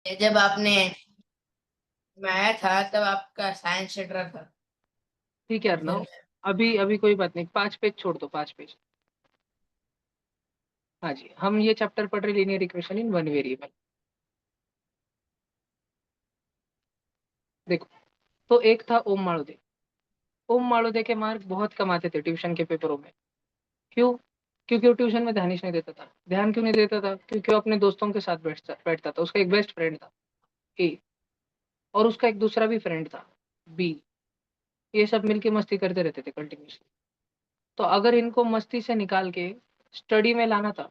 ये जब आपने मैं आया था तब आपका साइंस चल रहा था। ठीक है फिर अर्नव। अभी अभी कोई बात नहीं, 5 पेज छोड़ दो, 5 पेज। हाँ जी, हम ये चैप्टर पढ़ रहे linear equation in one variable. देखो, तो एक था ओम माड़ुदे। ओम माड़ुदे के मार्क बहुत कम आते थे ट्यूशन के पेपरों में। क्यों? क्योंकि वो ट्यूशन में ध्यान ही नहीं देता था। ध्यान क्यों नहीं देता था? क्योंकि वो अपने दोस्तों के साथ बैठता था। उसका एक बेस्ट फ्रेंड था, ए, और उसका एक दूसरा भी फ्रेंड था, बी। ये सब मिलके मस्ती करते रहते थे कंटिन्यूसली। तो अगर इनको मस्ती से निकाल के स्टडी में लाना था,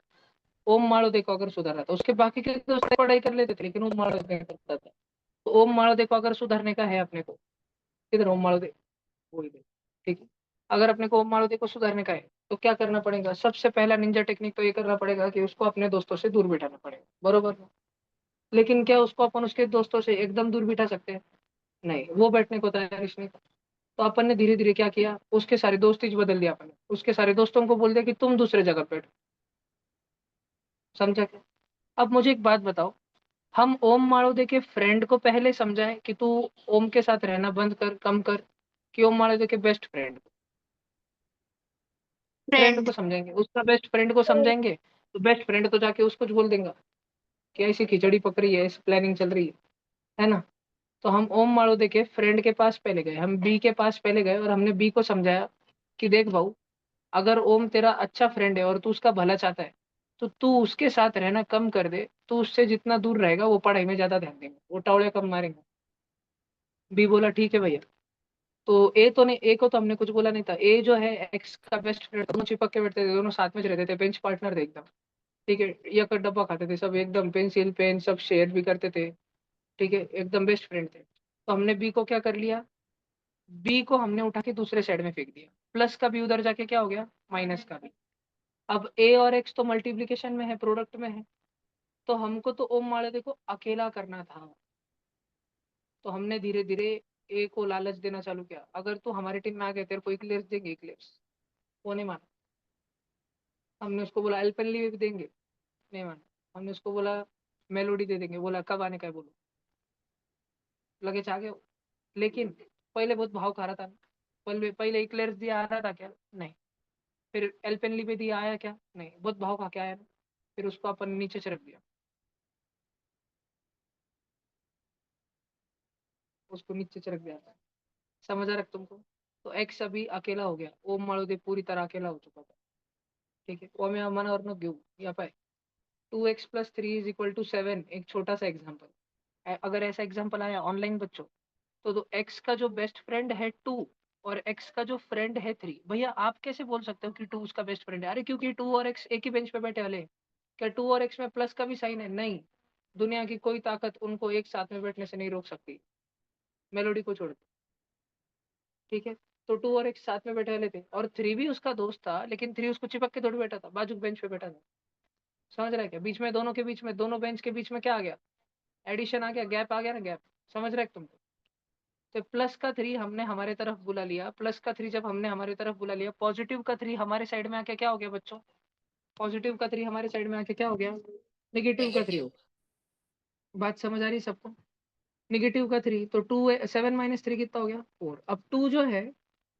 ओम माड़ुदे को अगर सुधारना था, उसके बाकी के दोस्त पढ़ाई कर लेते थे लेकिन ओम माड़ुदे नहीं करता था। तो ओम माड़ुदे को अगर सुधारने का है अपने को, किधर ओम माड़ुदे, वही दे, ठीक है। अगर अपने को ओम माड़ुदे को सुधारने का है तो क्या करना पड़ेगा? सबसे पहला निंजा टेक्निक तो ये करना पड़ेगा कि उसको अपने दोस्तों से दूर बिठाना पड़ेगा, बरोबर ना? लेकिन क्या उसको अपन उसके दोस्तों से एकदम दूर बिठा सकते हैं? नहीं, वो बैठने को तैयार ही नहीं था। तो अपन ने धीरे धीरे क्या किया, उसके सारे दोस्त ही बदल दिया अपन ने। उसके सारे दोस्तों को बोल दिया कि तुम दूसरे जगह बैठो। समझा क्या? अब मुझे एक बात बताओ, हम ओम माड़ुदे के फ्रेंड को पहले समझाएं कि तू ओम के साथ रहना बंद कर, कम कर, कि ओम माड़ुदे के बेस्ट फ्रेंड, फ्रेंड फ्रेंड। को समझाएंगे? उसका बेस्ट फ्रेंड को समझाएंगे तो बेस्ट फ्रेंड तो जाके उसको बोल देगा कि ऐसी खिचड़ी पकड़ी है, ऐसी प्लानिंग चल रही है ना? तो हम ओम माड़ुदे के फ्रेंड के पास पहले गए, हम बी के पास पहले गए और हमने बी को समझाया कि देख भाऊ, अगर ओम तेरा अच्छा फ्रेंड है और तू उसका भला चाहता है तो तू उसके साथ रहना कम कर दे। तू उससे जितना दूर रहेगा वो पढ़ाई में ज्यादा ध्यान देंगे, वो टावड़े कम मारेंगे। बी बोला ठीक है भैया। तो ए तो नहीं, ए को तो हमने कुछ बोला नहीं था। ए जो है एक्स का बेस्ट फ्रेंड, दोनों चिपक के बैठते थे, दोनों साथ में रहते थे, बेंच पार्टनर थे एकदम। ठीक है, एक डब्बा खाते थे सब एकदम, पेंसिल पेन सब शेयर भी करते थे। ठीक है, एकदम बेस्ट फ्रेंड थे। तो हमने बी को क्या कर लिया, बी को हमने उठा के दूसरे साइड में फेंक दिया। प्लस का बी उधर जाके क्या हो गया, माइनस का बी। अब ए और एक्स तो मल्टीप्लीकेशन में है, प्रोडक्ट में है। तो हमको तो ओम माड़े को अकेला करना था। तो हमने धीरे धीरे ए को लालच देना चालू किया, अगर तू हमारी टीम में आ गया तेरे को इक्लियर्स देंगे, इक्लियर्स। वो नहीं माना। हमने उसको बोला एल्पेनली भी देंगे, नहीं माना। हमने उसको बोला मेलोडी दे देंगे, बोला कब आने का है बोलो, लगे चाह हो। लेकिन पहले बहुत भाव खा रहा था। पहले पहले इक्लेयर्स दिया आ रहा था क्या? नहीं। फिर एल्पेनली पे दिया आया क्या? नहीं, बहुत भाव खा के आया ना। फिर उसको अपन नीचे से रख दिया, उसको नीचे से रख दिया था। समझ आ रहा है तुमको? तो एक्स अभी अकेला हो गया, ओम माळुदे पूरी तरह अकेला हो चुका था। ठीक है, वो मैं मन और न घेऊ या पाए। 2x + 3 = 7, एक छोटा सा एग्जाम्पल। अगर ऐसा एग्जाम्पल आया ऑनलाइन बच्चों, तो एक्स का जो बेस्ट फ्रेंड है 2 और एक्स का जो फ्रेंड है 3, भैया आप कैसे बोल सकते हो कि 2 उसका बेस्ट फ्रेंड है? अरे क्योंकि 2 और एक्स एक ही बेंच पे बैठे वाले हैं। क्या 2 और एक्स में प्लस का भी साइन है? नहीं। दुनिया की कोई ताकत उनको एक साथ में बैठने से नहीं रोक सकती, मेलोडी को छोड़ के। ठीक है, तो 2 और एक्स साथ में बैठे वाले थे और 3 भी उसका दोस्त था, लेकिन 3 उसको चिपक के थोड़ी बैठा था, बाजू बेंच पे बैठा था। समझ रहा है क्या? बीच में दोनों के बीच में, दोनों बेंच के बीच में क्या आ गया, एडिशन आ गया, गैप आ गया ना, गैप। समझ रहे तुमको? तो प्लस का 3 हमने हमारे तरफ बुला लिया, प्लस का 3 जब हमने हमारे तरफ बुला लिया, पॉजिटिव का 3 हमारे साइड में आके क्या हो गया बच्चों? पॉजिटिव का 3 हमारे साइड में आके क्या हो गया? नेगेटिव का 3 हो। बात समझ आ रही है सबको? नेगेटिव का 3 तो 7 - 3 कितना हो गया? 4। अब 2 जो है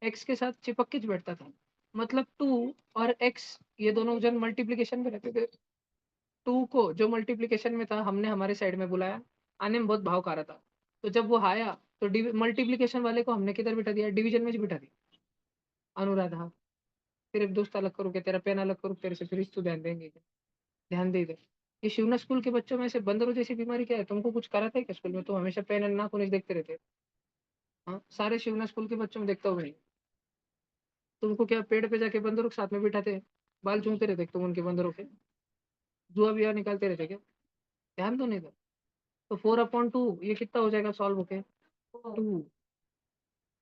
एक्स के साथ चिपक के बैठता था, मतलब 2 और एक्स ये दोनों जन मल्टीप्लीकेशन में रहते थे। 2 को जो मल्टीप्लीकेशन में था हमने हमारे साइड में बुलाया, आने में बहुत भाव खा रहा था। तो जब वो आया तो मल्टीप्लीकेशन वाले को हमने किधर बिठा दिया? डिवीजन में बिठा दिया। अनुराधा, फिर एक दोस्त अलग करो क्या, तेरा पेन अलग करो तेरे से, फिर इस तू ध्यान देंगे क्या? ध्यान दे दे। ये शिवना स्कूल के बच्चों में से बंदरों जैसी बीमारी क्या है? तुमको कुछ करा था क्या स्कूल में? तो हमेशा पेन एंड नाखून देखते रहते। हाँ, सारे शिवना स्कूल के बच्चों में देखता हूँ मैं। तुमको क्या पेड़ पे जाके बंदरों के साथ में बिठाते, बाल चूमते रहते तुम उनके बंदरों के, जुआ बिया निकालते रहते क्या? ध्यान दो नहीं दो। तो 4/2 ये कितना हो जाएगा सॉल्व होके? 2।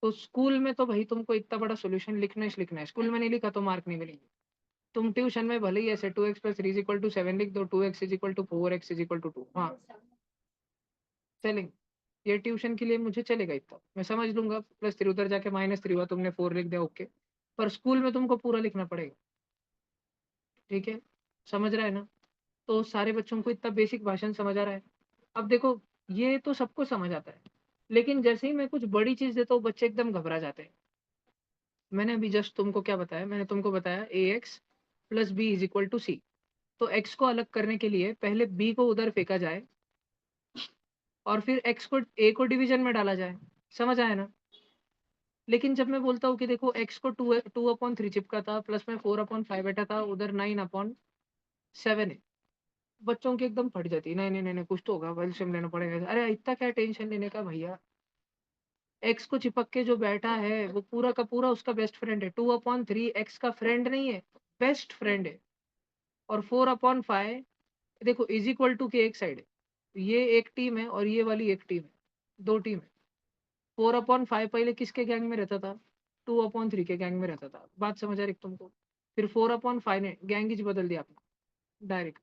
तो स्कूल में तो भाई तुमको इतना बड़ा सोल्यूशन लिखना ही लिखना है, स्कूल में नहीं लिखा तो मार्क नहीं मिलेंगे। तुम ट्यूशन में भले ही ऐसे 2x + 3 = 7 लिख दो, 2x = 4, x = 2, हाँ चलेंगे। ये ट्यूशन के लिए मुझे चलेगा, इतना मैं समझ लूंगा। +3 उधर जाके -3 हुआ, तुमने 4 लिख दिया, ओके। पर स्कूल में तुमको पूरा लिखना पड़ेगा। ठीक है, समझ रहा है ना? तो सारे बच्चों को इतना बेसिक भाषण समझ आ रहा है? अब देखो, ये तो सबको समझ आता है, लेकिन जैसे ही मैं कुछ बड़ी चीज़ देता हूँ, बच्चे एकदम घबरा जाते हैं। मैंने अभी जस्ट तुमको क्या बताया? मैंने तुमको बताया ax plus B is equal to C. तो x को अलग करने के लिए पहले b को उधर फेंका जाए और फिर x को a को डिवीजन में डाला जाए। समझ आया ना? लेकिन जब मैं बोलता हूँ कि देखो x को 2/3 चिपका था, प्लस में 4/5 बैठा था, उधर 9/7 है, बच्चों की एकदम फट जाती है। नहीं नहीं नहीं नहीं, कुछ तो होगा, एलसीएम लेना पड़ेगा। अरे इतना क्या टेंशन लेने का भैया? एक्स को चिपक के जो बैठा है वो पूरा का पूरा उसका बेस्ट फ्रेंड है। 2/3 एक्स का फ्रेंड नहीं है, बेस्ट फ्रेंड है। और 4/5 देखो इज इक्वल टू के एक साइड है, ये एक टीम है और ये वाली एक टीम है, दो टीम है। 4/5 पहले किसके गैंग में रहता था? 2/3 के गैंग में रहता था। बात समझ आ रही है तुमको? फिर 4/5 ने गैंग ही बदल दिया अपना डायरेक्ट,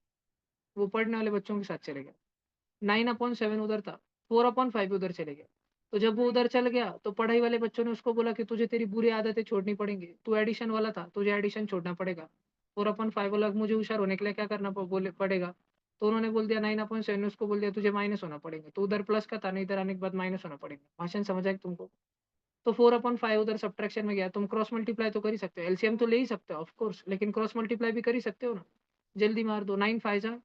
वो पढ़ने वाले बच्चों के साथ चले गए। 9/7 उधर था, 4/5 उधर चले गया। तो जब वो उधर चल गया तो पढ़ाई वाले बच्चों ने उसको बोला कि तुझे तेरी बुरी आदतें छोड़नी पड़ेंगी, तू एडिशन वाला था, तुझे एडिशन छोड़ना पड़ेगा। 4/5 बोला मुझे होशियार होने के लिए क्या करना बोले पड़ेगा? तो उन्होंने बोल दिया 9/7 ने उसको बोल दिया तुझे माइनस होना पड़ेगा। तो उधर प्लस का था ना, इधर आने के बाद माइनस होना पड़ेगा। भाषण समझ आए तुमको? तो 4/5 उधर सब्ट्रैक्शन में गया। तुम क्रॉस मल्टीप्लाई तो कर ही सकते हो, एलसीएम तो ले ही सकते हो ऑफकोर्स, लेकिन क्रॉस मल्टीप्लाई भी कर ही सकते हो ना। जल्दी मार दो, 9 5 जा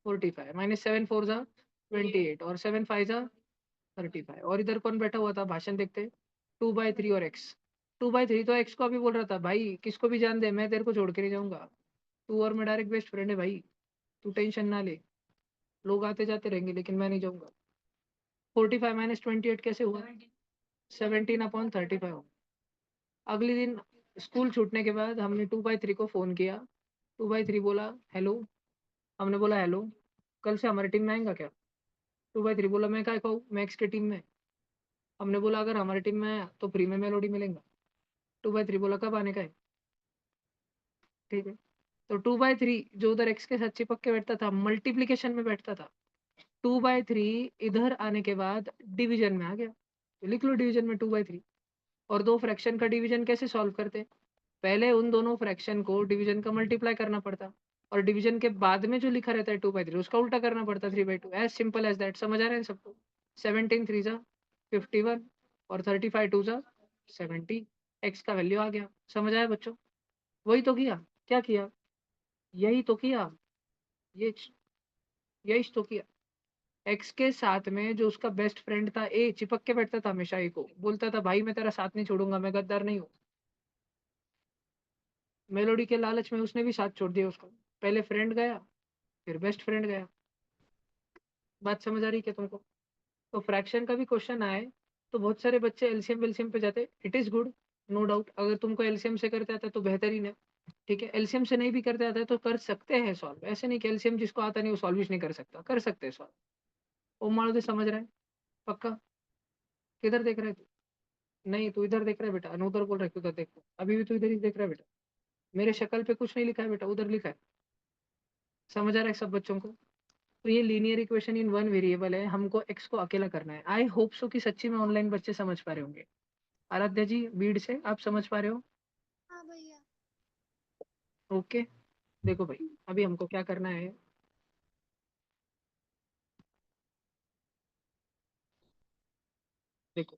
45, -7 4 जा 28, और 7 5 जा 35। और इधर कौन बैठा हुआ था? भाषण देखते। 2/3 और एक्स। 2/3 तो एक्स को अभी बोल रहा था भाई किसको भी जान दे, मैं तेरे को छोड़ के नहीं जाऊंगा, तू और मैं डायरेक्ट बेस्ट फ्रेंड है भाई, तू टेंशन ना ले, लोग आते जाते रहेंगे लेकिन मैं नहीं जाऊंगा। 45 - 28 कैसे हुआ? 17/35 हो। अगले दिन स्कूल छूटने के बाद हमने 2/3 को फोन किया। 2/3 बोला हेलो। हमने बोला हेलो, कल से हमारी टीम में आएगा क्या? 2/3 बोला मैं क्या कहूँ, मैं एक्स की टीम में। हमने बोला अगर हमारी टीम में आया तो फ्री में मेलोडी मिलेगा। 2/3 बोला कब आने का है? ठीक है। तो 2/3 जो उधर एक्स के साथ चिपक के बैठता था, मल्टीप्लीकेशन में बैठता था। 2/3 इधर आने के बाद डिवीजन में आ गया। तो लिख लो डिवीजन में 2/3। और दो फ्रैक्शन का डिवीजन कैसे सॉल्व करते? पहले उन दोनों फ्रैक्शन को डिवीजन का मल्टीप्लाई करना पड़ता, और डिवीजन के बाद में जो लिखा रहता है 2/3 उसका उल्टा करना पड़ता 3/2। As simple as that. समझ आ रहा है सबको? 17 3 जा 51 और 35 2 जा 70। एक्स का वैल्यू आ गया। समझ आया बच्चों? वही तो किया। क्या किया? यही तो किया। ये यही तो किया। एक्स के साथ में जो उसका बेस्ट फ्रेंड था ए, चिपक के बैठता था हमेशा ए को, बोलता था भाई मैं तेरा साथ नहीं छोड़ूंगा, मैं गद्दार नहीं हूँ। मेलोडी के लालच में उसने भी साथ छोड़ दिया उसको। पहले फ्रेंड गया, फिर बेस्ट फ्रेंड गया। बात समझ आ रही है क्या तुमको? तो फ्रैक्शन का भी क्वेश्चन आए तो बहुत सारे बच्चे एलसीएम वेलसीएम पे जाते। It is good, no doubt. अगर तुमको एलसीएम से करते आता है तो बेहतरीन है। ठीक है, एलसीएम से नहीं भी करते आता है तो कर सकते हैं सॉल्व। ऐसे नहीं कि एलसीएम जिसको आता नहीं वो सॉल्व ही नहीं कर सकता, कर सकते हैं सॉल्व। ओ मारो तो समझ रहा है पक्का? किधर देख रहा है तू? नहीं, तू इधर देख रहा है बेटा, अनु उधर बोल रहा है कि उधर देख। अभी भी तू इधर ही देख रहा है बेटा। मेरे शक्ल पे कुछ नहीं लिखा है बेटा, उधर लिखा है। समझ आ रहा है सब बच्चों को? तो ये linear equation in one variable है, हमको एक्स को अकेला करना है। आई होप सो कि सच्ची में ऑनलाइन बच्चे समझ पा रहे होंगे। आराध्या जी बीड़ से, आप समझ पा रहे हो? हाँ भैया। ओके। देखो भाई, अभी हमको क्या करना है। देखो,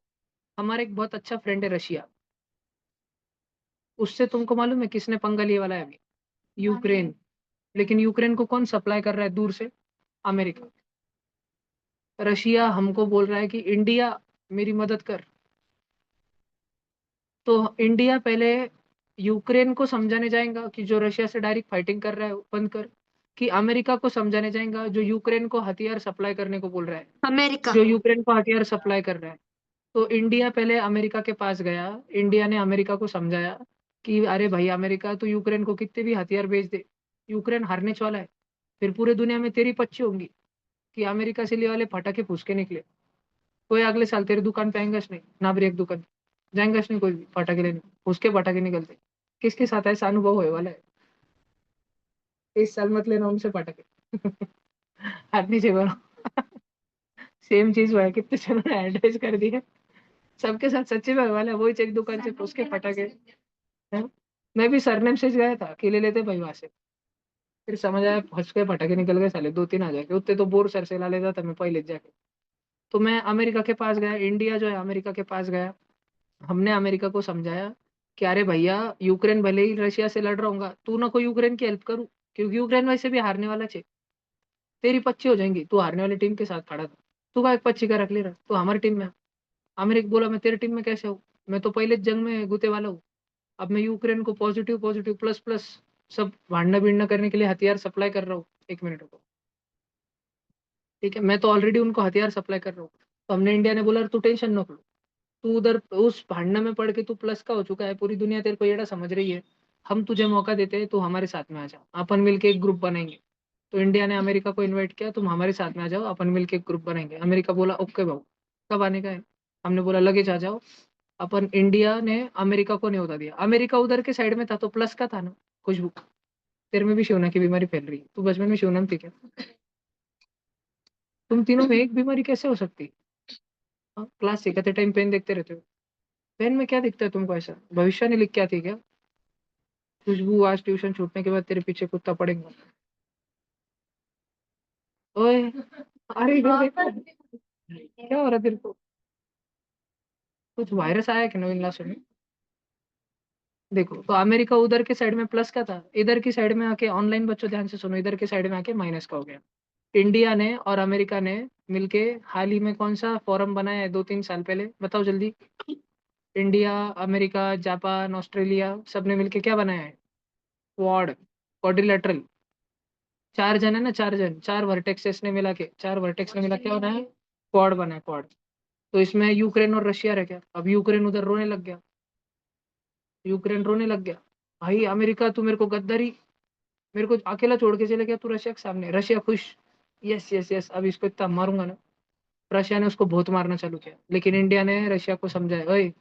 हमारा एक बहुत अच्छा फ्रेंड है रशिया। उससे तुमको मालूम है किसने पंगा लिए वाला है अभी? यूक्रेन। लेकिन यूक्रेन को कौन सप्लाई कर रहा है दूर से? अमेरिका। रशिया हमको बोल रहा है कि इंडिया मेरी मदद कर। तो इंडिया पहले यूक्रेन को समझाने जाएगा कि जो रशिया से डायरेक्ट फाइटिंग कर रहा है वो बंद कर, कि अमेरिका को समझाने जाएगा जो यूक्रेन को हथियार सप्लाई करने को बोल रहा है, अमेरिका। जो यूक्रेन को हथियार सप्लाई कर रहा है। तो इंडिया पहले अमेरिका के पास गया। इंडिया ने अमेरिका को समझाया कि अरे भाई अमेरिका, तो यूक्रेन को कितने भी हथियार भेज दे, यूक्रेन हारने वाला है। फिर पूरे दुनिया में तेरी पच्ची होंगी कि अमेरिका से लिए वाले फटाके फूस के निकले। कोई अगले साल तेरी दुकान पे आएंगे नहीं ना, भी एक दुकान जाएंगे नहीं कोई भी पटाखे लेने, उसके पटाखे निकलते। किसके साथ ऐसा अनुभव होने वाला है? इस साल मत लेना उनसे पटाखे। हाथ नीचे करो। सेम चीज हुआ है, कितने जनों ने एडवर्टाइज कर दी है। सबके साथ सच्ची में होने वाला है। वही एक दुकान से पूछ के पटाखे हैं? मैं भी सरनेम से गया था कि ले लेते भाई वहां से। फिर समझ आया, फंस गए, पटाखे निकल गए साले, 2-3 आ जाके उतने तो बोर सर से ला लेता था मैं पहले जाके। तो मैं अमेरिका के पास गया, इंडिया जो है अमेरिका के पास गया। हमने अमेरिका को समझाया कि अरे भैया, यूक्रेन भले ही रशिया से लड़ रहा होगा, तू ना कोई यूक्रेन की हेल्प करूँ, क्योंकि यूक्रेन वैसे भी हारने वाला छे। तेरी 25 हो जाएंगी, तू हारने वाली टीम के साथ खड़ा था, तू का एक 25 का रख ले रहा, तू हमारी टीम में आ। अमेरिका बोला मैं तेरी टीम में कैसे हूँ, मैं तो पहले जंग में गुते वाला हूँ। अब मैं यूक्रेन को पॉजिटिव पॉजिटिव प्लस प्लस सब भांडना भिड़ना करने के लिए हथियार सप्लाई कर रहा हूँ। 1 मिनट को, ठीक है, मैं तो ऑलरेडी उनको हथियार सप्लाई कर रहा हूँ। तो हमने इंडिया ने बोला तू टेंशन न लो, तू उधर उस भांडना में पड़ के तू प्लस का हो चुका है, पूरी दुनिया तेरे को येड़ा समझ रही है, हम तुझे मौका देते हैं, तू हमारे साथ में आ जा, अपन मिलके एक ग्रुप बनाएंगे। तो इंडिया ने अमेरिका को इनवाइट किया, तुम हमारे साथ में आ जाओ, अपन मिलके एक ग्रुप बनाएंगे। अमेरिका बोला ओके भाऊ, कब आने का है। हमने बोला लगेज आ जाओ। अपन इंडिया ने अमेरिका को न्योता दिया। अमेरिका उधर के साइड में था तो प्लस का था ना, खुशबू। तेरे में भी शिवना की बीमारी फैल रही है, तू बचपन में शिवना में थी क्या? तुम तीनों में एक बीमारी कैसे हो सकती? हाँ, क्लास सिखाते टाइम पेन देखते रहते हो। पेन में क्या दिखता है तुमको ऐसा? भविष्य नहीं लिख के आती क्या? खुशबू, आज ट्यूशन छूटने के बाद तेरे पीछे कुत्ता पड़ेगा। ओए, अरे इधर देखो, क्या हो रहा है तेरे को? कुछ वायरस आया है कि नवीन क्लास में? देखो, तो अमेरिका उधर के साइड में प्लस का था, इधर की साइड में आके, ऑनलाइन बच्चों ध्यान से सुनो, इधर के साइड में आके माइनस का हो गया। इंडिया ने और अमेरिका ने मिलके हाल ही में कौन सा फोरम बनाया है 2-3 साल पहले, बताओ जल्दी। इंडिया, अमेरिका, जापान, ऑस्ट्रेलिया, सब ने मिलके क्या बनाया है? Quad, quadrilateral. 4 जन है ना, 4 जन, 4 वर्टेक्सेस ने मिला के, 4 वर्टेक्स ने मिला क्या बनाया? क्वाड बना है, क्वाड। तो इसमें यूक्रेन और रशिया रह गया। अब यूक्रेन उधर रोने लग गया, यूक्रेन रोने लग गया, भाई अमेरिका तू मेरे को गद्दारी, मेरे को अकेला छोड़ के चले गया तू रशिया के सामने। रशिया खुश, यस यस यस, अब इसको इतना मारूंगा ना। रशिया ने उसको बहुत मारना चालू किया, लेकिन इंडिया ने रशिया को समझाया, ओए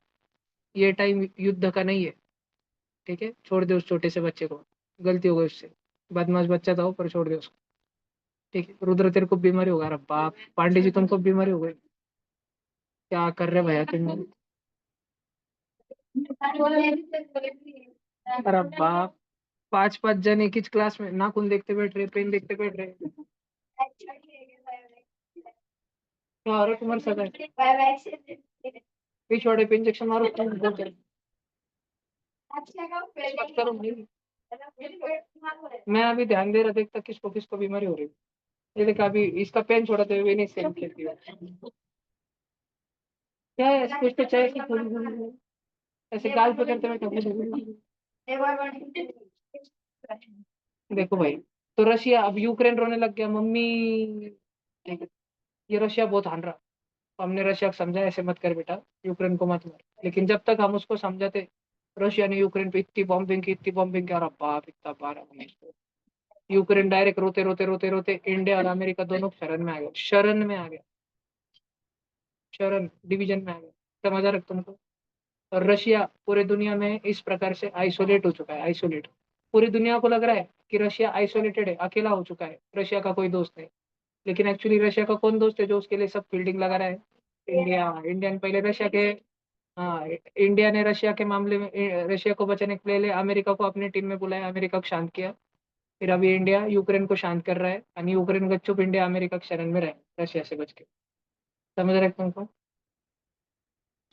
ये टाइम युद्ध का नहीं है, ठीक है, छोड़ दे उस छोटे से बच्चे को, गलती हो गई उससे, बदमाश बच्चा था वो, पर छोड़ दे उसको। ठीक है, रुद्र तेरे को बीमारी होगा, अरे बाप, पांडे जी तुमको बीमारी हो गई, क्या कर रहे भैया तुम? अरे बाप, 5-5 जन एक ही क्लास में, नाखून देखते बैठ रहे, पेन देखते बैठ रहे, क्या हो रहा है तुम्हारे साथ? भी छोड़े पे इंजेक्शन मारो तुम, बहुत जल्दी। मत करो भाई। मैं अभी ध्यान दे रहा देखता किसको किसको बीमारी हो रही है। ये देखा, अभी इसका पेन छोड़ा तो ये नहीं सेम खेलती है। क्या है कुछ तो चाहिए ऐसे गाल पकड़ते हुए कभी। देखो भाई, तो रशिया, अब यूक्रेन रोने लग गया, मम्मी, ठीक है, ये रशिया बहुत हान रहा। तो हमने रशिया को समझा ऐसे मत कर बेटा, यूक्रेन को मत मार। लेकिन जब तक हम उसको समझाते, रशिया ने यूक्रेन पे इतनी बॉम्बिंग की, और बाप इतना पारा हमने इसको। यूक्रेन डायरेक्ट रोते रोते रोते रोते इंडिया और अमेरिका दोनों शरण में आ गए, शरण में आ गया, शरण डिवीजन में आ गया। समझ आ रहा है तुमको? और रशिया पूरे दुनिया में इस प्रकार से आइसोलेट हो चुका है, आइसोलेट। पूरी दुनिया को लग रहा है कि रशिया आइसोलेटेड है, अकेला हो चुका है, रशिया का कोई दोस्त नहीं। लेकिन एक्चुअली रशिया का कौन दोस्त है जो उसके लिए सब फील्डिंग लगा रहा है? इंडिया। इंडिया ने पहले रशिया के, हाँ, इंडिया ने रशिया के मामले में रशिया को बचाने के लिए अमेरिका को अपनी टीम में बुलाया, अमेरिका को शांत किया। फिर अभी इंडिया यूक्रेन को शांत कर रहा है, और यूक्रेन गपचुप इंडिया अमेरिका के शरण में रहे, रशिया से बच के। समझ रहे हैं तुमको?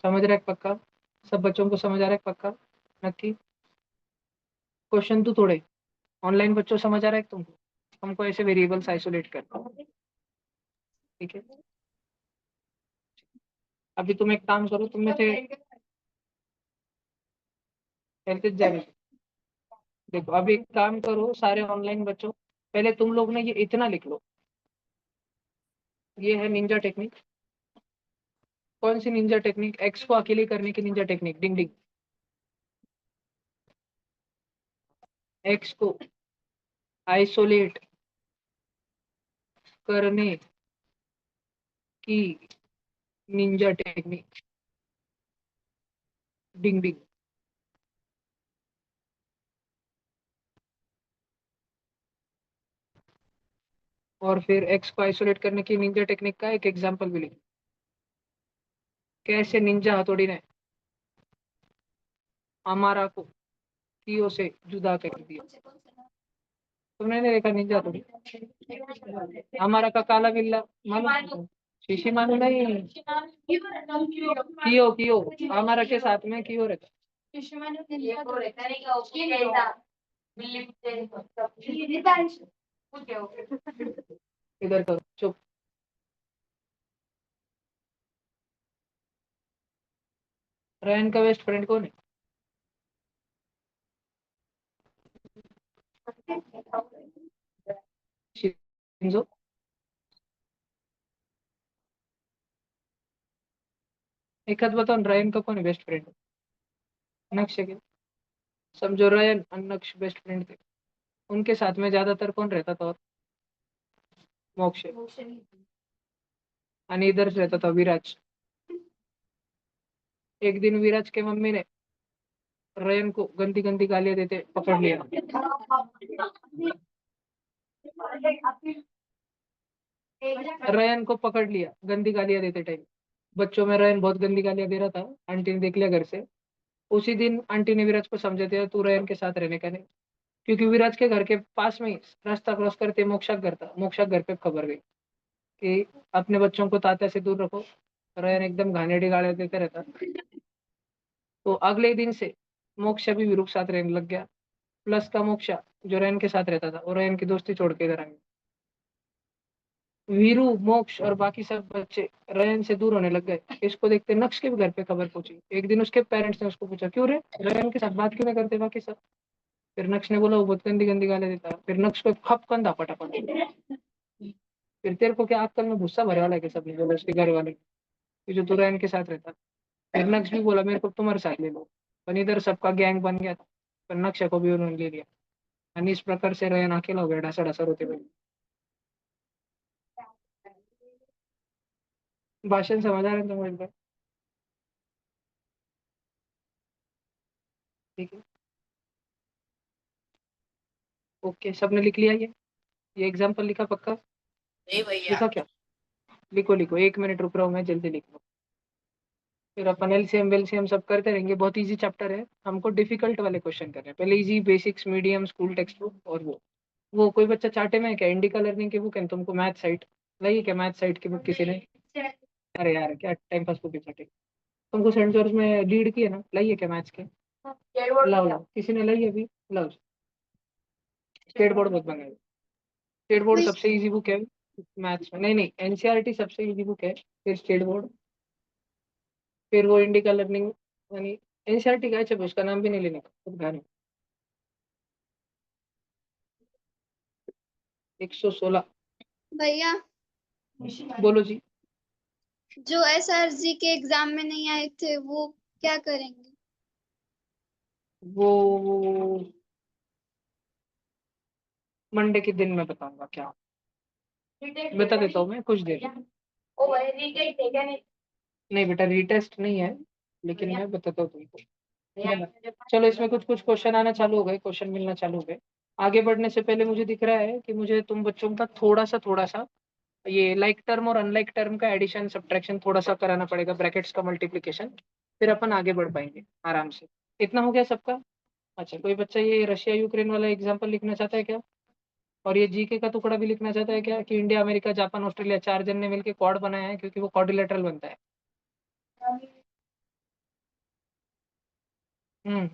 समझ रहे हैं पक्का? सब बच्चों को समझ आ रहा है पक्का? नक्की? क्वेश्चन तो थोड़े, ऑनलाइन बच्चों समझ आ रहा है तुमको? हमको ऐसे वेरिएबल्स आइसोलेट करना, ठीक है। अभी तुम एक काम करो, तुम में से हेल्थ जाने, देखो अभी एक काम करो सारे ऑनलाइन बच्चों, पहले तुम लोग ने ये इतना लिख लो, ये है निंजा टेक्निक। कौन सी निंजा टेक्निक? एक्स को अकेले करने की निंजा टेक्निक, डिंग डिंग। एक्स को आइसोलेट करने की निंजा टेक्निक, डिंग डिंग। और फिर एक्स को आइसोलेट करने की निंजा टेक्निक का एक एग्जांपल भी लिख, कैसे निंजा हथौड़ी ने हमारा को कियो से जुदा कर दिया। तुमने नहीं देखा निंजा थोड़ी? हमारा का काला बिल्ला मालूम? शीशी मानो नहीं, कियो कियो, हमारा के साथ में कियो रहता। इधर करो चुप। रैन का बेस्ट फ्रेंड कौन है? शिंजो। एक हाथ बताओ रैन का कौन है बेस्ट फ्रेंड? नक्श के। समझो रैन और नक्श बेस्ट फ्रेंड थे। उनके साथ में ज्यादातर कौन रहता था? और मोक्ष। और इधर रहता था विराज। एक दिन विराज के मम्मी ने रयन को गंदी गंदी गालियां देते पकड़ लिया। रयन को पकड़ लिया गंदी गालियां देते टाइम। बच्चों में रयन बहुत गंदी गालियां दे रहा था। आंटी ने देख लिया घर से। उसी दिन आंटी ने विराज को समझा दिया तू रयन के साथ रहने का नहीं। क्योंकि विराज के घर के पास में ही रास्ता क्रॉस करते मोक्षा घर था। मोक्षा घर पे खबर गई कि अपने बच्चों को तात्या से दूर रखो। रयन एकदम घानेडी गालियां देते रहता। तो अगले दिन से मोक्षा भी वीरू के साथ रहने लग गया। प्लस का मोक्षा जो रयन के साथ रहता था और रयन की दोस्ती छोड़ के इधर आ गया। वीरू मोक्ष और बाकी सब बच्चे रयन से दूर होने लग गए। इसको देखते नक्श के भी घर पे खबर पहुंची। एक दिन उसके पेरेंट्स ने उसको पूछा क्यों रे रयन के साथ बात क्यों नहीं करते बाकी सब? फिर नक्श ने बोला वो बहुत गंदी गंदी गाली देता है। फिर नक्श को खप कंधा पटापट। फिर तेरे को क्या अक्कल में गुस्सा भरे वाला है कि सब ने बोला उसके घर वाले कि जो तू रयन के साथ रहता। फिर नक्श भी बोला मेरे को तुम्हारे साथ ले लो। पर इधर सबका गैंग बन गया था। पर नक्श को भी उन्होंने ले लिया। आणि इस प्रकार से रयन अकेला हो गया ढासा ढासा रोते हुए। भाषण समझ आ रहे हैं तुम्हें? ठीक है। ओके सबने लिख लिया ये एग्जाम्पल लिखा पक्का? नहीं भैया। लिखा क्या? लिखो लिखो 1 मिनट रुक रहा हूँ मैं जल्दी लिख लो। फिर अपन एलसीएम वेलसीएम सब करते रहेंगे। बहुत इजी चैप्टर है। हमको डिफिकल्ट वाले क्वेश्चन करने हैं। पहले easy basics medium school text book और वो कोई बच्चा चार्टे में है क्या? इंडिका लर्निंग की बुक है तुमको मैथ साइट लगी क्या? मैथ साइट की बुक किसी ने? अरे यार क्या टाइम पास बुक है। तुमको सेंट जॉर्ज में लीड की है ना? लाई है क्या मैथ्स के? लाओ लाओ किसी ने लाई है अभी? लाओ। स्टेट बोर्ड बहुत बनाए। स्टेट बोर्ड सबसे इजी बुक है मैथ्स में। नहीं नहीं एनसीईआरटी सबसे इजी बुक है। फिर स्टेट बोर्ड फिर वो इंडिका लर्निंग यानी एनसीईआरटी का है उसका नाम भी नहीं लेने का खुद गाने। 116। भैया बोलो जी। जो एसआरजी के एग्जाम में नहीं आए थे वो क्या करेंगे? वो मंडे के दिन में बताऊंगा क्या। बता देता हूँ मैं कुछ देर। नहीं बेटा रीटेस्ट नहीं है लेकिन मैं बताता हूँ तुमको। है ना? चलो इसमें कुछ कुछ क्वेश्चन आना चालू हो गए। क्वेश्चन मिलना चालू हो गए। आगे बढ़ने से पहले मुझे दिख रहा है कि मुझे तुम बच्चों का थोड़ा सा ये लाइक टर्म और अनलाइक टर्म का एडिशन सब्ट्रैक्शन थोड़ा सा कराना पड़ेगा। ब्रैकेट्स का मल्टीप्लिकेशन। फिर अपन आगे बढ़ पाएंगे आराम से। इतना हो गया सबका? अच्छा कोई बच्चा ये रशिया यूक्रेन वाला एग्जाम्पल लिखना चाहता है क्या? और ये जीके का टुकड़ा भी लिखना चाहता है क्या कि इंडिया अमेरिका जापान ऑस्ट्रेलिया 4 जन ने मिलकर क्वाड बनाया है क्योंकि वो क्वाड्रिलेटरल बनता है। हम्म।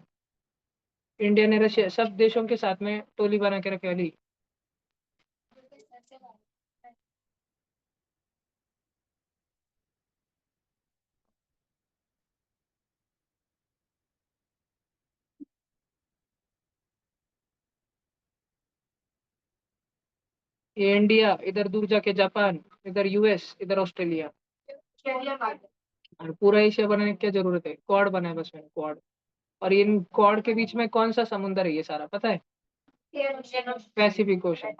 इंडिया ने रशिया सब देशों के साथ में टोली बना के रखे वाली। ये इंडिया इधर दूर जाके जापान इधर यूएस इधर ऑस्ट्रेलिया और पूरा एशिया बनाने की क्या जरूरत है? क्वाड बना है बस मैंने क्वाड। और इन क्वाड के बीच में कौन सा समुंदर है ये सारा पता है? Pacific ocean.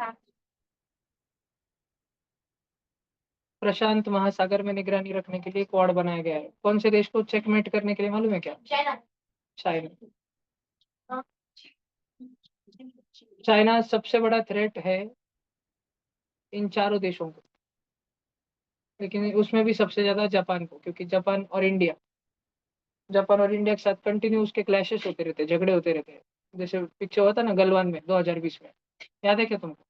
प्रशांत महासागर में निगरानी रखने के लिए क्वाड बनाया गया है। कौन से देश को चेकमेट करने के लिए मालूम है क्या? चाइना। चाइना सबसे बड़ा थ्रेट है इन चारों देशों को। लेकिन उसमें भी सबसे ज्यादा जापान को क्योंकि जापान और इंडिया के साथ कंटिन्यू उसके क्लैशेस होते रहते हैं झगड़े होते रहते हैं। जैसे पीछे हुआ था ना गलवान में 2020 में। याद है क्या तुमको?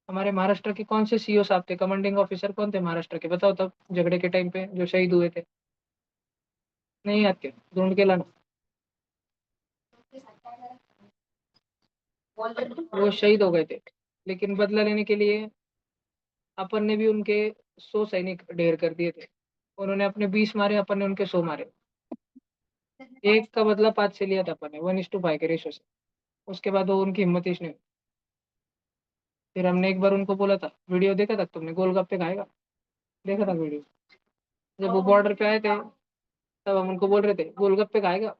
हमारे महाराष्ट्र के कौन से सीईओ साहब थे, कमांडिंग ऑफिसर कौन थे महाराष्ट्र के, बताओ तब, झगड़े के टाइम पे जो शहीद हुए थे? नहीं याद क्या? ढूंढ के लाना। वो शहीद हो गए थे, लेकिन बदला लेने के लिए अपन ने भी उनके 100 सैनिक ढेर कर दिए थे। उन्होंने अपने 20 मारे, अपन ने उनके 100 मारे। एक का बदला 5 से लिया था अपन ने, 1:5 के रेशो से। उसके बाद वो उनकी हिम्मत ही नहीं हुई। फिर हमने एक बार उनको बोला था, वीडियो देखा था तुमने, गोलगप्पे खाएगा? देखा था वीडियो? जब वो बॉर्डर पे आए थे, तब हम उनको बोल रहे थे गोलगप्पे खाएगा,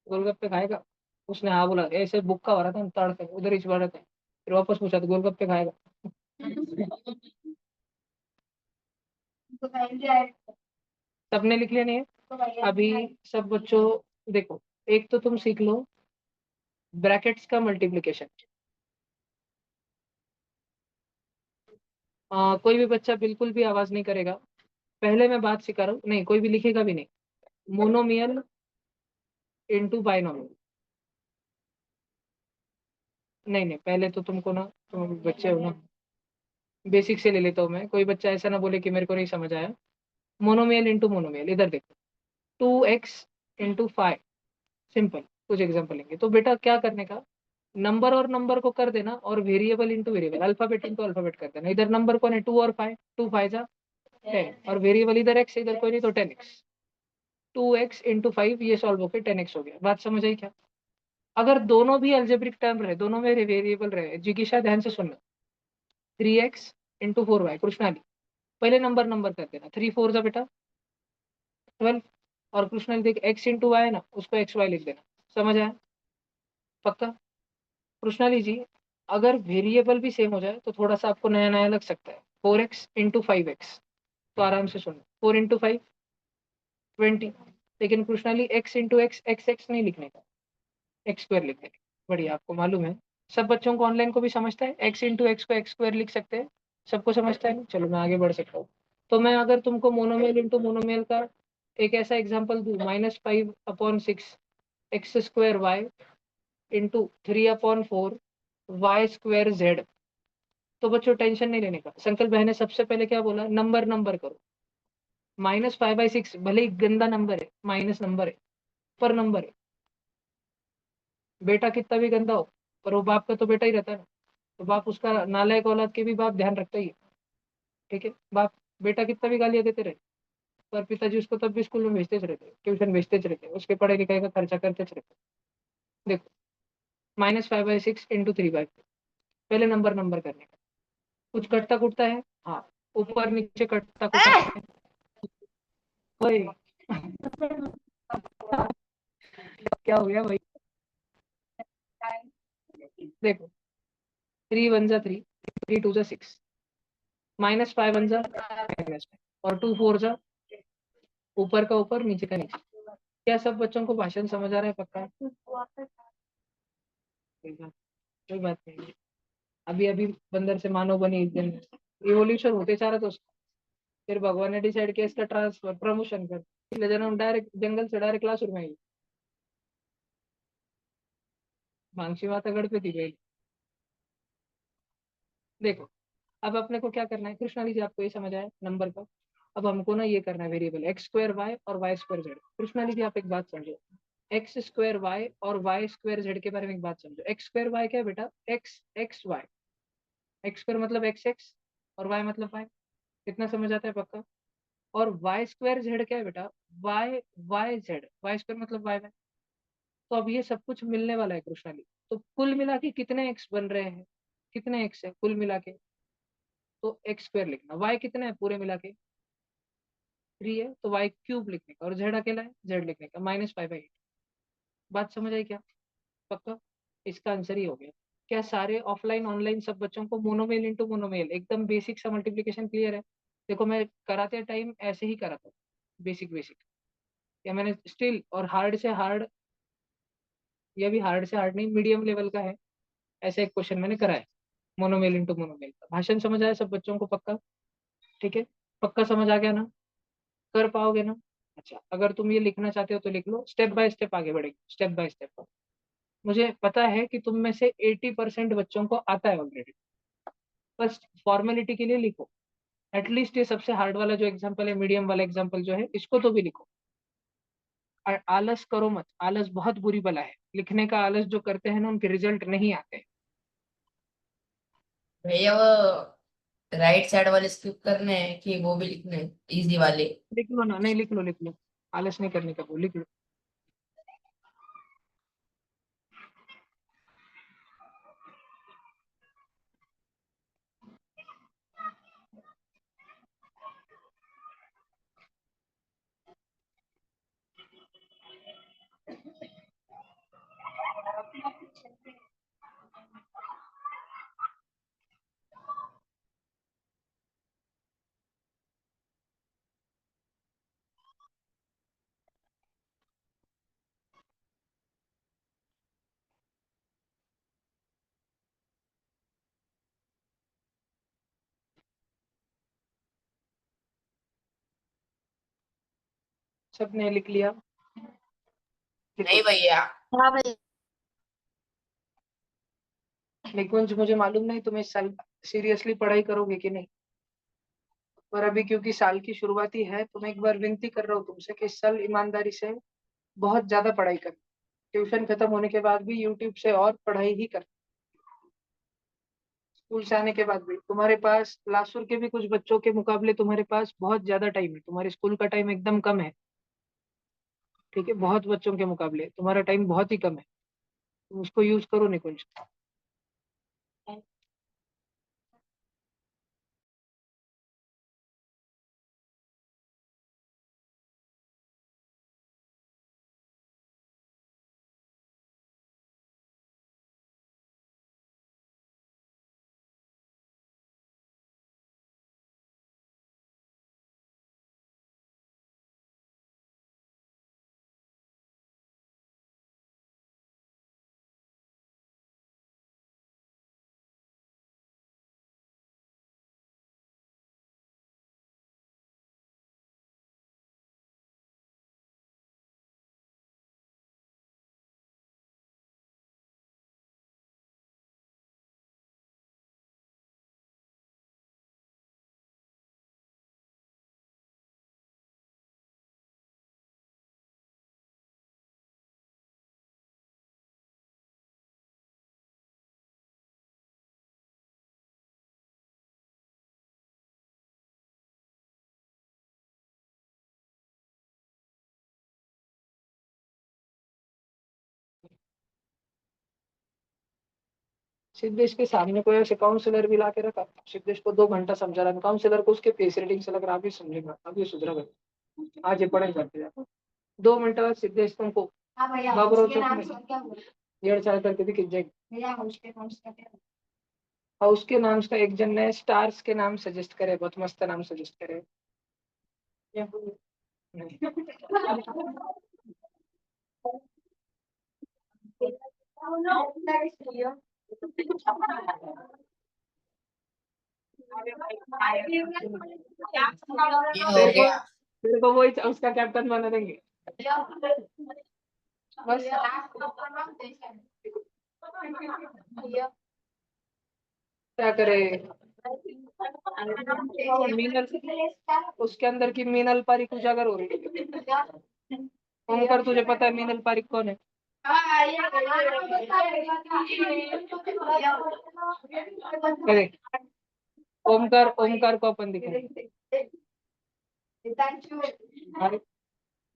गोलगप्पे खाएगा। उसने हाँ बोला, ऐसे बुक्का हो रहा था, हम ताड़ कर उधर ही छुपा रहे थे। फिर वापस पूछा तो गोलगप्पे खाएगा। सबने लिख लिया नहीं है अभी? सब बच्चों देखो, एक तो तुम सीख लो ब्रैकेट्स का मल्टीप्लिकेशन। कोई भी बच्चा बिल्कुल भी आवाज नहीं करेगा, पहले मैं बात सिखा रहा हूँ, नहीं कोई भी लिखेगा भी नहीं। Monomial into binomial. नहीं नहीं, पहले तो तुमको ना, तुम बच्चे हो ना, बेसिक से ले लेता हूँ मैं, कोई बच्चा ऐसा ना बोले कि मेरे को नहीं समझ आया। मोनोमियल इंटू मोनोमियल, इधर देखो, 2x इंटू 5। सिंपल, कुछ एग्जाम्पल लेंगे तो बेटा क्या करने का, नंबर और नंबर को कर देना, और variable into variable, alphabet into alphabet कर देना। इधर नंबर कौन है, 2 और 5, 2 5 जा 10, और वेरिएबल इधर x, इधर कोई नहीं तो 10x। 2x इंटू 5 ये सॉल्व होकर 10x हो गया। बात समझ आई क्या? अगर दोनों भी अल्जेब्रिक टर्म रहे, दोनों में वेरिएबल रहे, जिगिशा ध्यान से सुनना, 3x इंटू 4y, कृष्णाली पहले नंबर नंबर कर देना, 3 4 जा बेटा 12, और कृष्णाली देख x इंटू y है ना, उसको xy लिख देना। समझ आया? पक्का? कृष्णाली जी, अगर वेरिएबल भी सेम हो जाए तो थोड़ा सा आपको नया नया लग सकता है। 4x इंटू 5x, तो आराम से सुनो, 4 इंटू 5 20। लेकिन Krishnali x into x, x x नहीं लिखने का, एक्स स्क्वायर लिखने का। बढ़िया, आपको मालूम है। सब बच्चों को ऑनलाइन को भी समझता है, x इंटू x को एक्स स्क्वायर लिख सकते हैं। सबको समझता है ना? चलो मैं आगे बढ़ सकता हूँ। तो मैं अगर तुमको मोनोमेल इंटू मोनोमेल का एक ऐसा एग्जाम्पल दूँ, -5/6 x² y into 3/4 y² z, तो बच्चों टेंशन नहीं लेने का। संकल्प बहन ने सबसे पहले क्या बोला, नंबर नंबर करो। -5/6 भले ही गंदा नंबर है, माइनस नंबर है, पर नंबर है। बेटा कितना भी गंदा हो, पर वो बाप का तो बेटा ही रहता है ना। तो बाप उसका नालायक औलाद के भी बाप ध्यान रखता ही है। ठीक है, बाप बेटा कितना भी गालियां देते रहे, पर पिताजी उसको तब भी स्कूल में भेजते रहते, ट्यूशन भेजते रहते, उसके पढ़ाई लिखाई का खर्चा करते रहते। देखो, -5/6 इंटू 3/4, पहले नंबर नंबर करने का। कुछ कटता कुटता है, हाँ, ऊपर नीचे कटता कुटता है। वही क्या हो गया भाई? देखो, 3 1 जा 3, 3 2 जा 6, -5 1 जा -5, और 2 4 जा, ऊपर का ऊपर नीचे का नीचे। क्या सब बच्चों को भाषण समझ आ रहा है? पक्का? कोई बात नहीं, अभी अभी बंदर से मानव बनी, एक दिन इवोल्यूशन होते जा रहा था उसका। फिर भगवान ने डिसाइड किया इसका ट्रांसफर, प्रमोशन कर, इसलिए जन्म डायरेक्ट जंगल से डायरेक्ट क्लासरूम में आई। मानसी माता गढ़ पे थी गई। देखो, अब अपने को क्या करना है, कृष्णाली जी आपको ये समझ आया नंबर का? अब हमको ना ये करना है वेरिएबल x² y और y² z। कृष्णाली जी आप एक बात समझो, x² y और y² z के बारे में एक बात समझो। x² y क्या है बेटा? x x y, x² मतलब x x, और y मतलब y। कितना समझ आता है? पक्का? और y² z क्या है बेटा? y y z, y² मतलब y y। तो अब ये सब कुछ मिलने वाला है कृष्णाली। तो कुल मिला के कितने x बन रहे हैं, कितने x है कुल मिला के? तो x² लिखना। y कितना है पूरे मिला के? 3 है, तो y³ लिखने का, और z अकेला है, z लिखने का, -5/8। बात समझ आई क्या? पक्का? इसका आंसर ही हो गया। क्या सारे ऑफलाइन ऑनलाइन सब बच्चों को मोनोमेल इंटू मोनोमेल एकदम बेसिक सा मल्टीप्लीकेशन क्लियर है? देखो, मैं कराते टाइम ऐसे ही करा था, बेसिक बेसिक, या मैंने स्टिल और हार्ड से हार्ड, या भी हार्ड से हार्ड नहीं, मीडियम लेवल का है, ऐसा एक क्वेश्चन मैंने कराया मोनोमेल इंटू मोनोमेल का। भाषण समझ आया सब बच्चों को? पक्का? ठीक है, पक्का समझ आ गया ना? कर पाओगे ना? अच्छा, अगर तुम ये लिखना चाहते हो तो लिख लो, स्टेप बाय स्टेप आगे बढ़ेंगे, स्टेप बाय स्टेप। मुझे पता है कि तुम में से 80% बच्चों को आता है ऑलरेडी, बस फॉर्मेलिटी के लिए लिखो। एटलीस्ट ये सबसे हार्ड वाला जो एग्जाम्पल है, मीडियम वाला एग्जाम्पल जो है, इसको तो भी लिखो। और आलस करो मत, आलस बहुत बुरी बला है। लिखने का आलस जो करते हैं ना, उनके रिजल्ट नहीं आते। भैया वो राइट साइड वाले स्किप करने हैं कि वो भी लिखने इजी वाले? लिख लो ना, नहीं लिख लो, लिख लो। आलस नहीं करने का, वो लिख लो। सबने लिख लिया? नहीं लिखो। भैया। हाँ भैया। निकुंज, मुझे मालूम नहीं तुम इस साल सीरियसली पढ़ाई करोगे कि नहीं, पर अभी क्योंकि साल की शुरुआती है, तो मैं एक बार विनती कर रहा हूँ तुमसे कि इस साल ईमानदारी से बहुत ज्यादा पढ़ाई कर। ट्यूशन खत्म होने के बाद भी यूट्यूब से और पढ़ाई ही कर। स्कूल से आने के बाद भी तुम्हारे पास लासुर के भी कुछ बच्चों के मुकाबले तुम्हारे पास बहुत ज्यादा टाइम है। तुम्हारे स्कूल का टाइम एकदम कम है, ठीक है? बहुत बच्चों के मुकाबले तुम्हारा टाइम बहुत ही कम है, तुम उसको यूज करो निकुंज। सिद्धेश के सामने कोई ऐसे काउंसलर भी ला के रखा, सिद्धेश को 2 घंटा समझा रहा, काउंसलर को उसके फेस रीडिंग से लग रहा अभी समझेगा, अभी सुधरेगा, आज ये पढ़ाई करते जाते। 2 मिनट बाद सिद्धेश तुमको बाबरो चौक में छेड़छाड़ करके भी खिंच जाएगी। हाउस के नाम का एक जन ने स्टार्स के नाम सजेस्ट करे, बहुत मस्त नाम सजेस्ट करे। नहीं। ये हो तेरे को गया। तेरे को वही उसका कैप्टन बना देंगे बस। क्या करे? मीनल, उसके अंदर की मीनल पारिक उजागर हो रही है। ओमकार, तुझे पता है मीनल पारिक कौन है? अरे ओमकार, ओमकार को अपन दिखाएंगे। अरे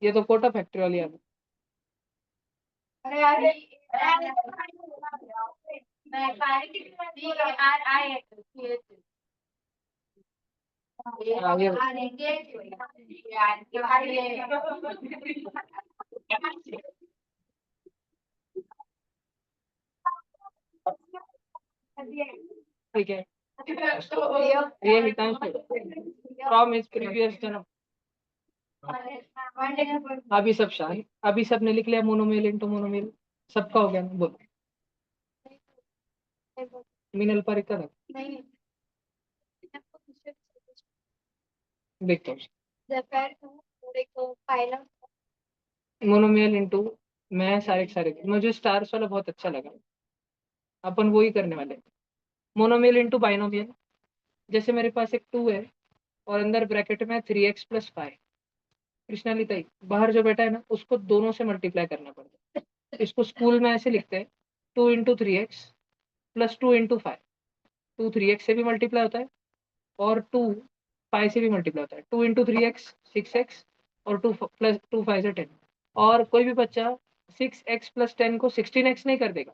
ये तो कोटा फैक्ट्री वाली है। हाँ, ये ठीक है। ये हितांश फ्रॉम हिज प्रीवियस जन्म। अभी सब शांत, अभी सबने लिख लिया मोनोमेल इंटू मोनोमेल, सबका हो गया ना? बोल। मीनल पारिक का था। देखता हूँ। मोनोमेल इंटू मैं सारे मुझे स्टार्स वाला बहुत अच्छा लगा। अपन वो ही करने वाले। Monomial into binomial. जैसे मेरे पास एक 2 है और अंदर ब्रैकेट में 3x+5। कृष्णाली ताई, बाहर जो बैठा है ना उसको दोनों से मल्टीप्लाई करना पड़ता है। इसको स्कूल में ऐसे लिखते हैं, 2 × 3x+2 × 5। 2 3x से भी मल्टीप्लाई होता है और 2 5 से भी मल्टीप्लाई होता है। 2 × 3x 6x और 2 + 2 5 से 10। और कोई भी बच्चा 6x+10 को 16x नहीं कर देगा,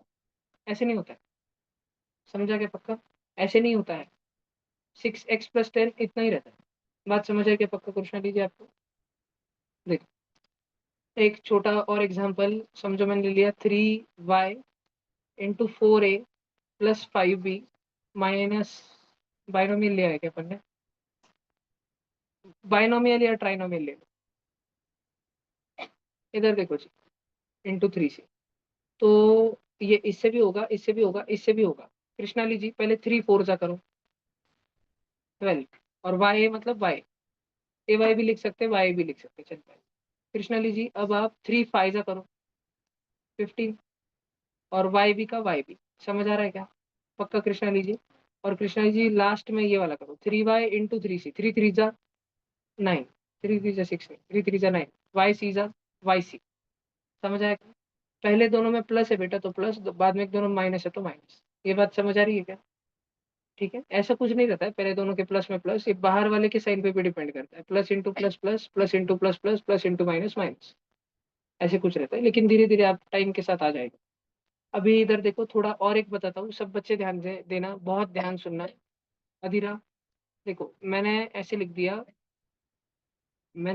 ऐसे नहीं होता है। समझा क्या पक्का? ऐसे नहीं होता है। 6x+10 इतना ही रहता है। बात समझ आई क्या पक्का? क्वेश्चन लीजिए आपको। देखो एक छोटा और एग्जांपल समझो, मैंने लिया 3y × 4a + 5b minus, binomial लिया है क्या अपन ने? बाइनोमियल या ट्राइनोमियल ले लो। इधर देखो जी, इंटू 3 से तो ये इससे भी होगा, इससे भी होगा, इससे भी होगा। कृष्णाली जी पहले 3 4 जा करो 12, और y मतलब y, ए वाई भी लिख सकते, y भी लिख सकते, चल पाए। कृष्णाली जी अब आप 3 5 जा करो 15, और y भी का y भी। समझ आ रहा है क्या पक्का? कृष्णा लीजिए। और कृष्णा जी लास्ट में ये वाला करो, 3y × 3c, 3 3 जा 9, 3 3 जा 6, 3 3 जा 9, y c जा y c। समझ आया क्या? पहले दोनों में प्लस है बेटा तो प्लस, बाद में दोनों माइनस है तो माइनस। ये बात समझ आ रही है क्या? ठीक है, ऐसा कुछ नहीं रहता है पहले दोनों के प्लस में प्लस, ये बाहर वाले के साइन पे भी डिपेंड करता है। Plus into plus plus, plus into plus plus, plus into minus minus, ऐसे कुछ रहता है। लेकिन धीरे धीरे आप टाइम के साथ आ जाएगा। अभी इधर देखो, थोड़ा और एक बताता हूँ, सब बच्चे ध्यान देना, बहुत ध्यान सुनना। अधीरा देखो, मैंने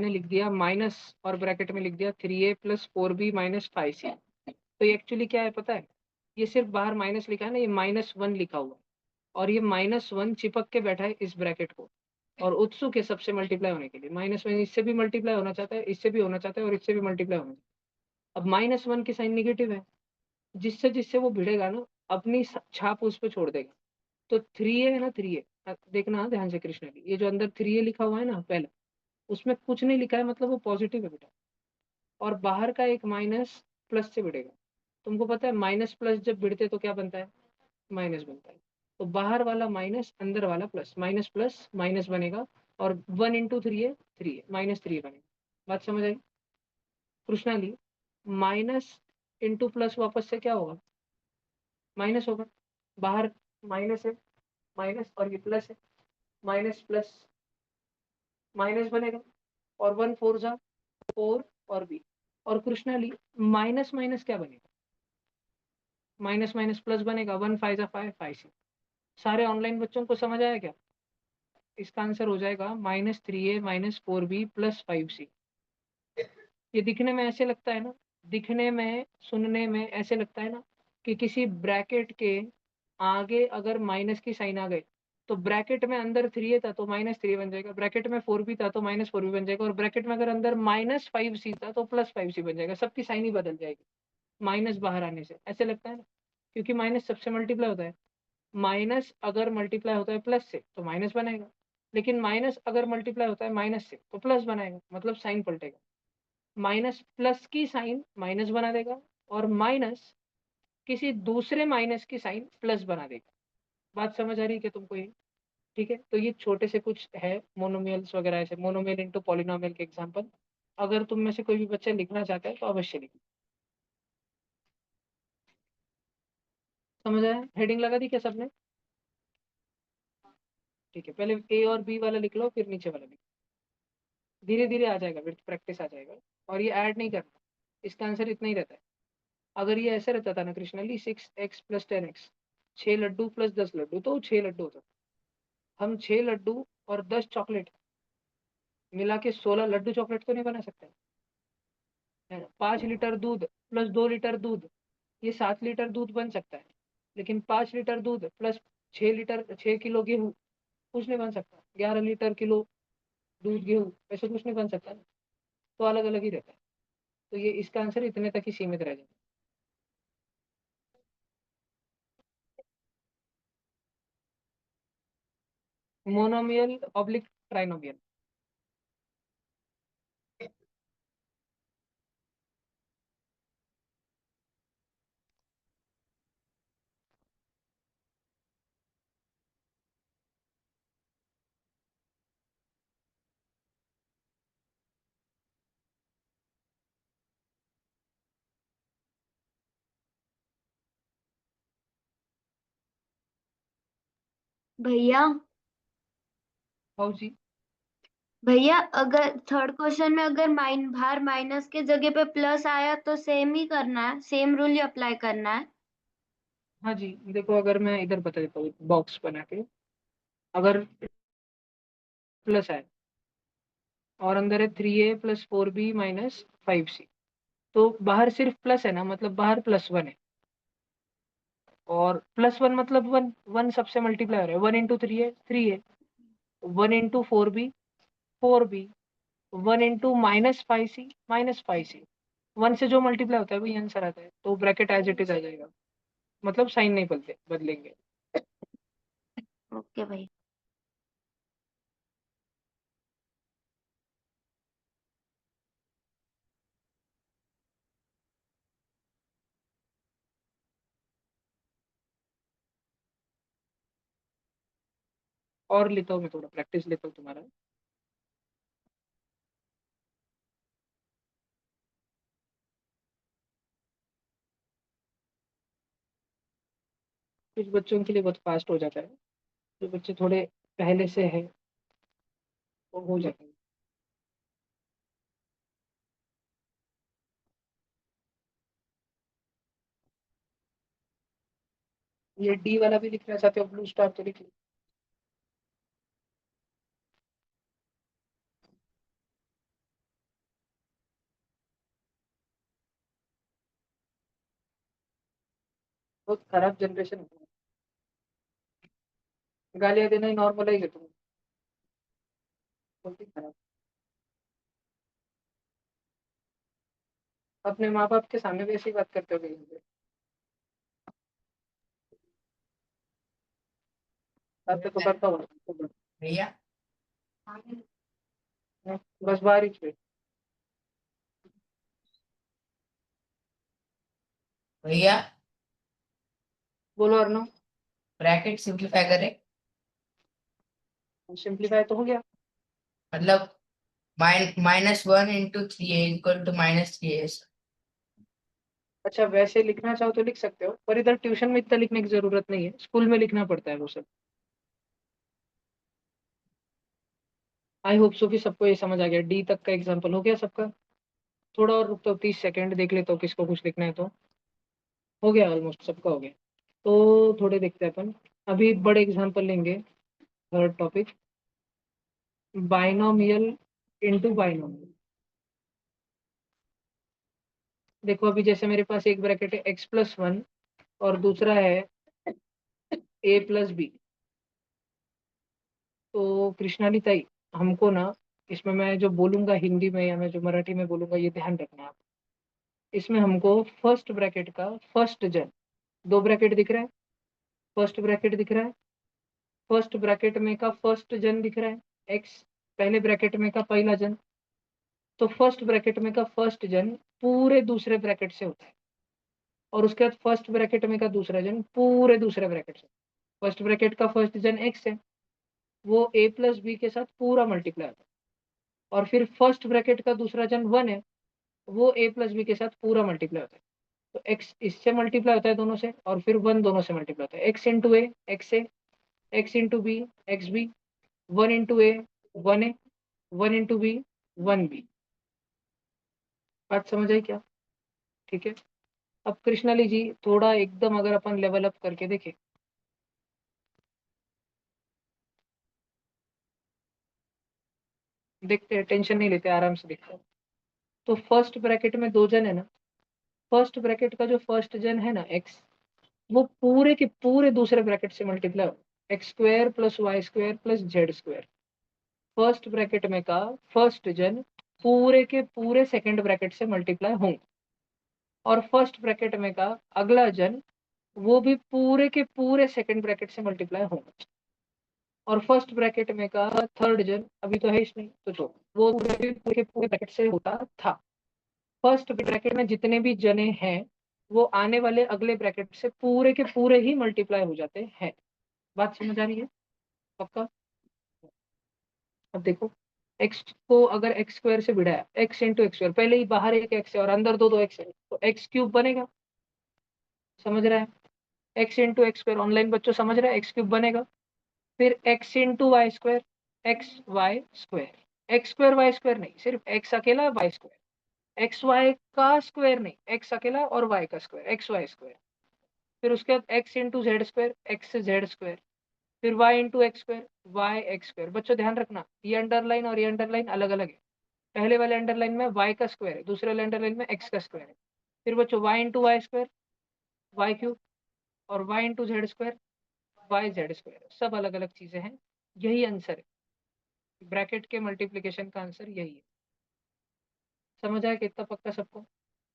लिख दिया माइनस, और ब्रैकेट में लिख दिया 3a + 4b - 5c। तो ये एक्चुअली क्या है पता है? ये सिर्फ बाहर माइनस लिखा है ना, ये -1 लिखा हुआ है, और ये -1 चिपक के बैठा है इस ब्रैकेट को, और उत्सुक है सबसे मल्टीप्लाई होने के लिए। -1 इससे भी मल्टीप्लाई होना चाहता है, इससे भी होना चाहता है, और इससे भी मल्टीप्लाई होना चाहता है। अब -1 की साइन निगेटिव है, जिससे जिससे वो भिड़ेगा ना, अपनी छाप उस पर छोड़ देगा। तो 3a है ना, 3a देखना हाँ, ध्यान से कृष्णा जी, ये जो अंदर 3a लिखा हुआ है ना पहला, उसमें कुछ नहीं लिखा है, मतलब वो पॉजिटिव है बेटा। और बाहर का एक माइनस प्लस से भिड़ेगा। तुमको पता है माइनस प्लस जब भिड़ते तो क्या बनता है? माइनस बनता है। तो बाहर वाला माइनस, अंदर वाला प्लस, माइनस प्लस माइनस बनेगा, और 1 × 3 है -3 बनेगा। बात समझ आई? कृष्णा ली, माइनस इंटू प्लस वापस से क्या होगा? माइनस होगा। बाहर माइनस है, माइनस, और ये प्लस है, माइनस प्लस माइनस बनेगा, और 1 4 जा 4, और बी। और कृष्णा ली, माइनस माइनस क्या बनेगा? माइनस माइनस प्लस बनेगा, 1 5 जा 5, 5 से। सारे ऑनलाइन बच्चों को समझ आया क्या? इसका आंसर हो जाएगा -3a - 4b + 5c। ये दिखने में ऐसे लगता है ना, दिखने में सुनने में ऐसे लगता है ना, कि किसी ब्रैकेट के आगे अगर माइनस की साइन आ गई, तो ब्रैकेट में अंदर 3a था तो -3 बन जाएगा, ब्रैकेट में 4b था तो -4b बन जाएगा, और ब्रैकेट में अगर अंदर -5c था तो +5c बन जाएगा। सबकी साइन ही बदल जाएगी माइनस बाहर आने से। ऐसे लगता है ना, क्योंकि माइनस सबसे मल्टीप्लाई होता है। माइनस अगर मल्टीप्लाई होता है प्लस से तो माइनस बनेगा, लेकिन माइनस अगर मल्टीप्लाई होता है माइनस से तो प्लस बनाएगा, मतलब साइन पलटेगा। माइनस प्लस की साइन माइनस बना देगा, और माइनस किसी दूसरे माइनस की साइन प्लस बना देगा। बात समझ आ रही है क्या तुमको ये? ठीक है, तो ये छोटे से कुछ है मोनोमियल्स वगैरह, ऐसे मोनोमियल इंटू पॉलिनोमियल के एग्जांपल। अगर तुम में से कोई भी बच्चा लिखना चाहता है तो अवश्य लिखो। समझ आया? हेडिंग लगा दी क्या सबने? ठीक है, पहले ए और बी वाला लिख लो, फिर नीचे वाला लिख लो। धीरे धीरे आ जाएगा, विद प्रैक्टिस आ जाएगा। और ये ऐड नहीं करना, इसका आंसर इतना ही रहता है। अगर ये ऐसे रहता था ना कृष्णली, 6x + 10x, 6 Laddu plus 10 Laddu, तो 6 लड्डू होता। हम 6 लड्डू और 10 चॉकलेट मिला के 16 लड्डू चॉकलेट तो नहीं बना सकते, है ना? 5 लीटर दूध प्लस 2 लीटर दूध, ये 7 लीटर दूध बन सकता है। लेकिन 5 लीटर दूध प्लस 6 किलो गेहूँ कुछ नहीं बन सकता। 11 लीटर किलो दूध गेहूँ ऐसे कुछ नहीं बन सकता ना। तो अलग अलग ही रहता है। तो ये इसका आंसर इतने तक ही सीमित रह जाए। Monomial oblique trinomial. भैया हाउ जी? भैया अगर थर्ड क्वेश्चन में अगर बाहर माइनस के जगह पे प्लस आया तो सेम ही करना है, सेम रूल ही अप्लाई करना है। हाँ जी, देखो अगर मैं इधर बता देता हूँ बॉक्स बना के, अगर प्लस है और अंदर है 3a + 4b - 5c, तो बाहर सिर्फ प्लस है ना, मतलब बाहर +1 है, और +1 मतलब वन, वन सबसे मल्टीप्लाई हो रहा है। 1 × 3a 3a, 1 × 4b 4b, 1 × -5c 1 से जो मल्टीप्लाई होता है वही आंसर आता है, तो ब्रैकेट एज इट इज आ जाएगा, मतलब साइन नहीं बदलेंगे। ओके भाई। और लेता हूँ मैं, थोड़ा प्रैक्टिस लेता हूँ तुम्हारा। कुछ बच्चों के लिए बहुत फास्ट हो जाता है, जो बच्चे थोड़े पहले से है वो हो जाता है। ये डी वाला भी लिखना चाहते हो ब्लू स्टार, तो लिख लो। बहुत खराब जनरेशन है, गालियां देना ही नॉर्मल है तुम, बहुत ही खराब। अपने माँ बाप के सामने भी ऐसी बात करते हो कहीं पे? बात तो करता हूँ भैया बस बारिश पे। भैया बोलो अर्नव। ब्रैकेट सिंप्लीफाई करें, सिंप्लीफाई तो हो गया। मतलब -1 × 3a = -3a। अच्छा, वैसे लिखना चाहो तो लिख सकते हो, पर इधर ट्यूशन में इतना लिखने की जरूरत नहीं है, स्कूल में लिखना पड़ता है वो सब। आई होप सो कि सबको ये समझ आ गया, डी तक का एग्जाम्पल हो गया सबका। थोड़ा और रुकता हूँ, 30 सेकेंड देख लेता हूँ किसको कुछ लिखना है तो। हो गया, ऑलमोस्ट सबका हो गया। तो थोड़े देखते हैं अपन, अभी बड़े एग्जाम्पल लेंगे। Third topic, binomial into binomial. देखो अभी जैसे मेरे पास एक ब्रैकेट है x+1 और दूसरा है a+b। तो कृष्णाली ताई, हमको ना इसमें मैं जो बोलूंगा हिंदी में या मैं जो मराठी में बोलूंगा ये ध्यान रखना आप। इसमें हमको फर्स्ट ब्रैकेट का फर्स्ट जन, दो ब्रैकेट दिख रहा है, फर्स्ट ब्रैकेट दिख रहा है, फर्स्ट ब्रैकेट में का फर्स्ट जन दिख रहा है x, पहले ब्रैकेट में का पहला जन। तो फर्स्ट ब्रैकेट में का फर्स्ट जन पूरे दूसरे ब्रैकेट से होता है, और उसके बाद फर्स्ट ब्रैकेट में का दूसरा जन पूरे दूसरे ब्रैकेट से। फर्स्ट ब्रैकेट का फर्स्ट जन x है, वो a+b के साथ पूरा मल्टीप्लाई होता है, और फिर फर्स्ट ब्रैकेट का दूसरा जन 1 है, वो a+b के साथ पूरा मल्टीप्लाई होता है। तो x इससे मल्टीप्लाई होता है दोनों से, और फिर 1 दोनों से मल्टीप्लाई होता है। x × a x a, x × b xb, 1 × a 1a, 1 × b 1b। बात समझ आई क्या? ठीक है। अब कृष्णाली जी थोड़ा एकदम अगर अपन लेवल अप करके देखें, देखते हैं, टेंशन नहीं लेते, आराम से देखते हैं। तो फर्स्ट ब्रैकेट में दो जन है ना, फर्स्ट ब्रैकेट का जो फर्स्ट जन है ना x, वो पूरे के पूरे दूसरे ब्रैकेट से मल्टीप्लाई हो, x² + y² + z²। First bracket में का फर्स्ट जन पूरे के पूरे सेकंड ब्रैकेट से मल्टीप्लाई होंगे, और फर्स्ट ब्रैकेट में का अगला जन वो भी पूरे के पूरे सेकंड ब्रैकेट से मल्टीप्लाई होंगे, और फर्स्ट ब्रैकेट में का थर्ड जन अभी तो है इसमें तो जो वो पूरे के पूरे ब्रैकेट से होता था। फर्स्ट ब्रैकेट में जितने भी जने हैं वो आने वाले अगले ब्रैकेट से पूरे के पूरे ही मल्टीप्लाई हो जाते हैं। बात समझ आ रही है पक्का? अब देखो, x को अगर x² से भिड़ाया, x × x², पहले ही बाहर एक x है और अंदर दो x है, तो x³ बनेगा। समझ रहा है? x × x², ऑनलाइन बच्चों समझ रहे हैं, x³ बनेगा। फिर x into y square, x y square, x square y square नहीं, सिर्फ x अकेला वाई स्क्वायर, एक्स वाई का स्क्वायर नहीं, x अकेला और y का स्क्वायर, एक्स वाई स्क्वायर। फिर उसके बाद x into z square, x z square, फिर y into x square, y x square. बच्चों ध्यान रखना, ये अंडरलाइन और ये अंडरलाइन अलग अलग है। पहले वाले अंडरलाइन में y का स्क्वायर है, दूसरे वाले अंडरलाइन में x का स्क्वायर है। फिर बच्चों y into y square, y cube, और y into z square, y z square. सब अलग अलग चीजें हैं, यही आंसर है। ब्रैकेट के मल्टीप्लिकेशन का आंसर यही है। समझ आया कितना पक्का सबको?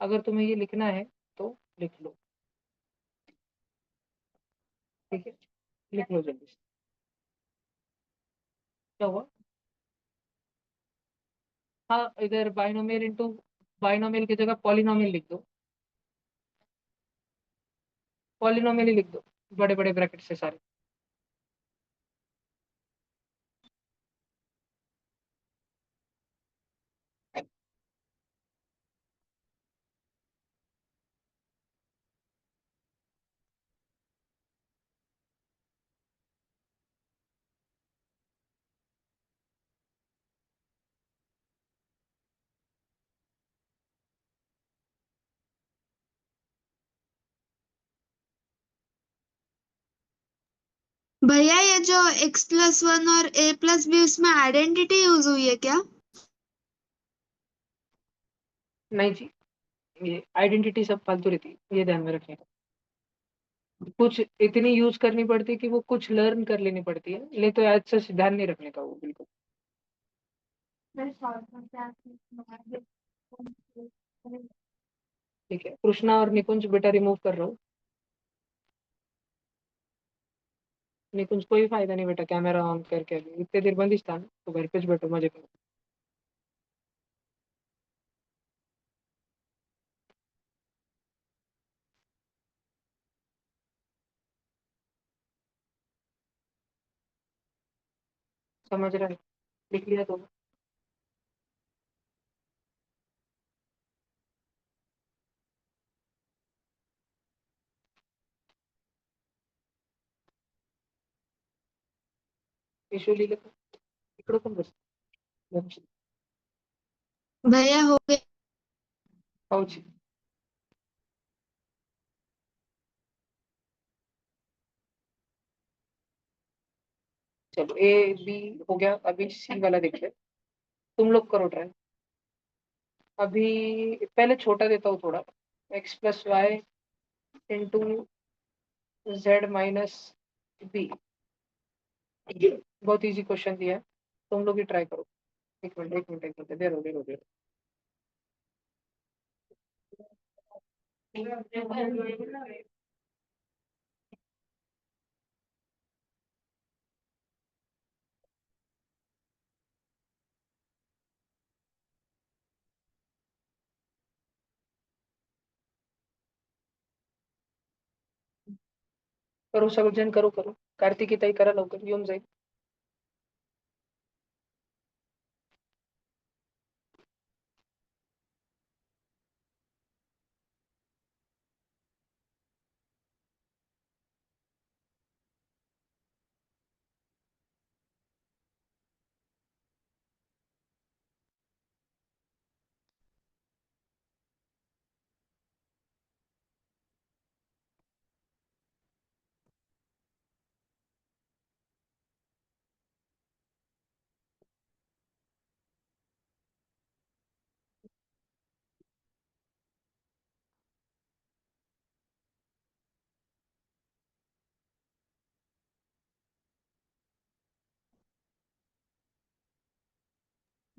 अगर तुम्हें ये लिखना है तो लिख लो, ठीक है, लिख लो जल्दी से। क्या हुआ? हाँ, इधर बाइनोमियल इंटू बाइनोमियल की जगह पॉलिनोमियल लिख दो, पॉलिनोमियल ही लिख दो, बड़े बड़े ब्रैकेट से सारे। भैया ये जो x+1 और a+b उसमें आइडेंटिटी यूज हुई है क्या? नहीं जी, ये आइडेंटिटी सब फालतू रहती है, ये ध्यान में रखने का। कुछ इतनी यूज करनी पड़ती है कि वो कुछ लर्न कर लेनी पड़ती है, नहीं तो आज से ध्यान नहीं रखने का वो बिल्कुल। ठीक है, कृष्णा और निकुंज बेटा रिमूव कर रहा हूँ। निकुंज कोई फायदा नहीं बेटा, कैमरा ऑन करके अभी इतने देर बंद ही था ना, तो घर पे बैठो मजे करो। समझ रहा है? लिख लिया तो? इशू लिख लो, इकडं पण बस भैया हो गया। पाउच। चलो ए बी हो गया, अभी सी वाला देखिए, तुम लोग करो ट्राई। अभी पहले छोटा देता हूँ थोड़ा, x plus y into z minus B. बहुत इजी क्वेश्चन दिया है, तुम लोग ही ट्राई करो। एक मिनट एक मिनट एक मिनट, देर हो देर हो देर हो। करो सगळेजण, करो करो, कार्तिकी ताई करा लवकर, येऊन जाईल.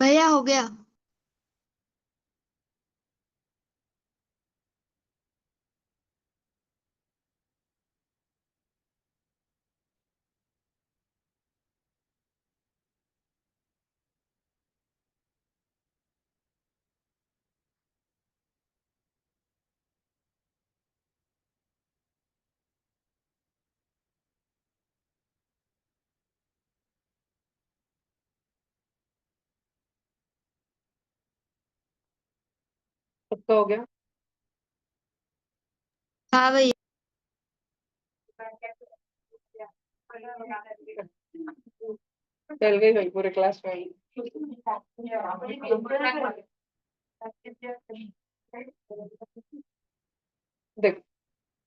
भैया हो गया। सबका हो गया? हाँ भैया। चल गई भाई पूरे क्लास में। देख,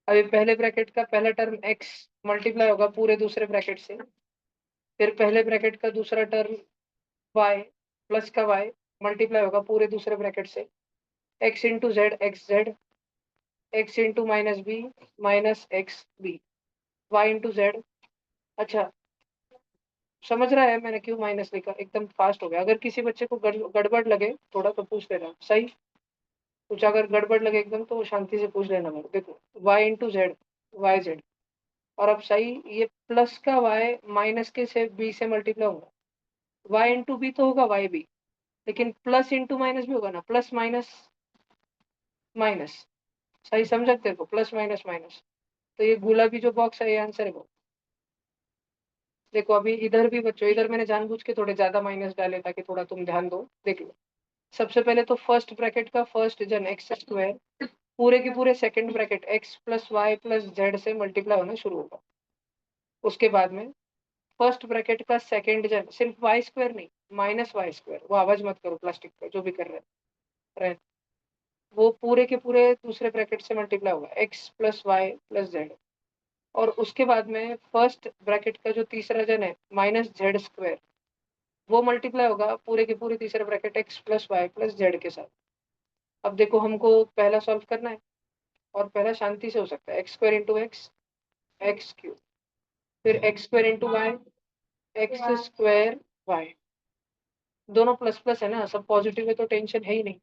अभी पहले ब्रैकेट का पहला टर्म x मल्टीप्लाई होगा पूरे दूसरे ब्रैकेट से, फिर पहले ब्रैकेट का दूसरा टर्म y प्लस का y मल्टीप्लाई होगा पूरे दूसरे ब्रैकेट से, x into z x z, x into minus B minus x B, y into z. अच्छा, समझ रहा है मैंने क्यों माइनस लिखा? एकदम फास्ट हो गया। अगर किसी बच्चे को गड़बड़ लगे थोड़ा तो पूछ लेना, सही? कुछ अगर गड़बड़ लगे एकदम तो शांति से पूछ लेना मेरे। देखो, y into z y z, और अब सही ये प्लस का y माइनस के से b से मल्टीप्लाई होगा, y इंटू बी तो होगा y भी, लेकिन प्लस इंटू माइनस भी होगा ना, प्लस माइनस माइनस। सही समझ तेरे को? प्लस माइनस माइनस, तो ये गुलाबी जो बॉक्स है ये आंसर है वो। देखो अभी इधर भी बच्चों, इधर मैंने जानबूझ के थोड़े ज्यादा माइनस डाले ताकि थोड़ा तुम ध्यान दो। देख लो, सबसे पहले तो फर्स्ट ब्रैकेट का फर्स्ट जन एक्स स्क्वायर पूरे के पूरे second bracket x plus y plus z से मल्टीप्लाई होना शुरू होगा। उसके बाद में फर्स्ट ब्रैकेट का सेकंड जन सिर्फ वाई स्क्वायर नहीं, माइनस वाई स्क्वायर, वो आवाज मत करो प्लास्टिक पे जो भी कर रहे, वो पूरे के पूरे दूसरे ब्रैकेट से मल्टीप्लाई होगा x plus y plus z. और उसके बाद में फर्स्ट ब्रैकेट का जो तीसरा जन है माइनस जेड स्क्वायर, वो मल्टीप्लाई होगा पूरे के पूरे तीसरे bracket x plus y plus z के साथ। अब देखो हमको पहला सॉल्व करना है, और पहला शांति से हो सकता है, x square into x x cube, फिर x square into y x square y, दोनों प्लस प्लस है ना, सब पॉजिटिव है तो टेंशन है ही नहीं।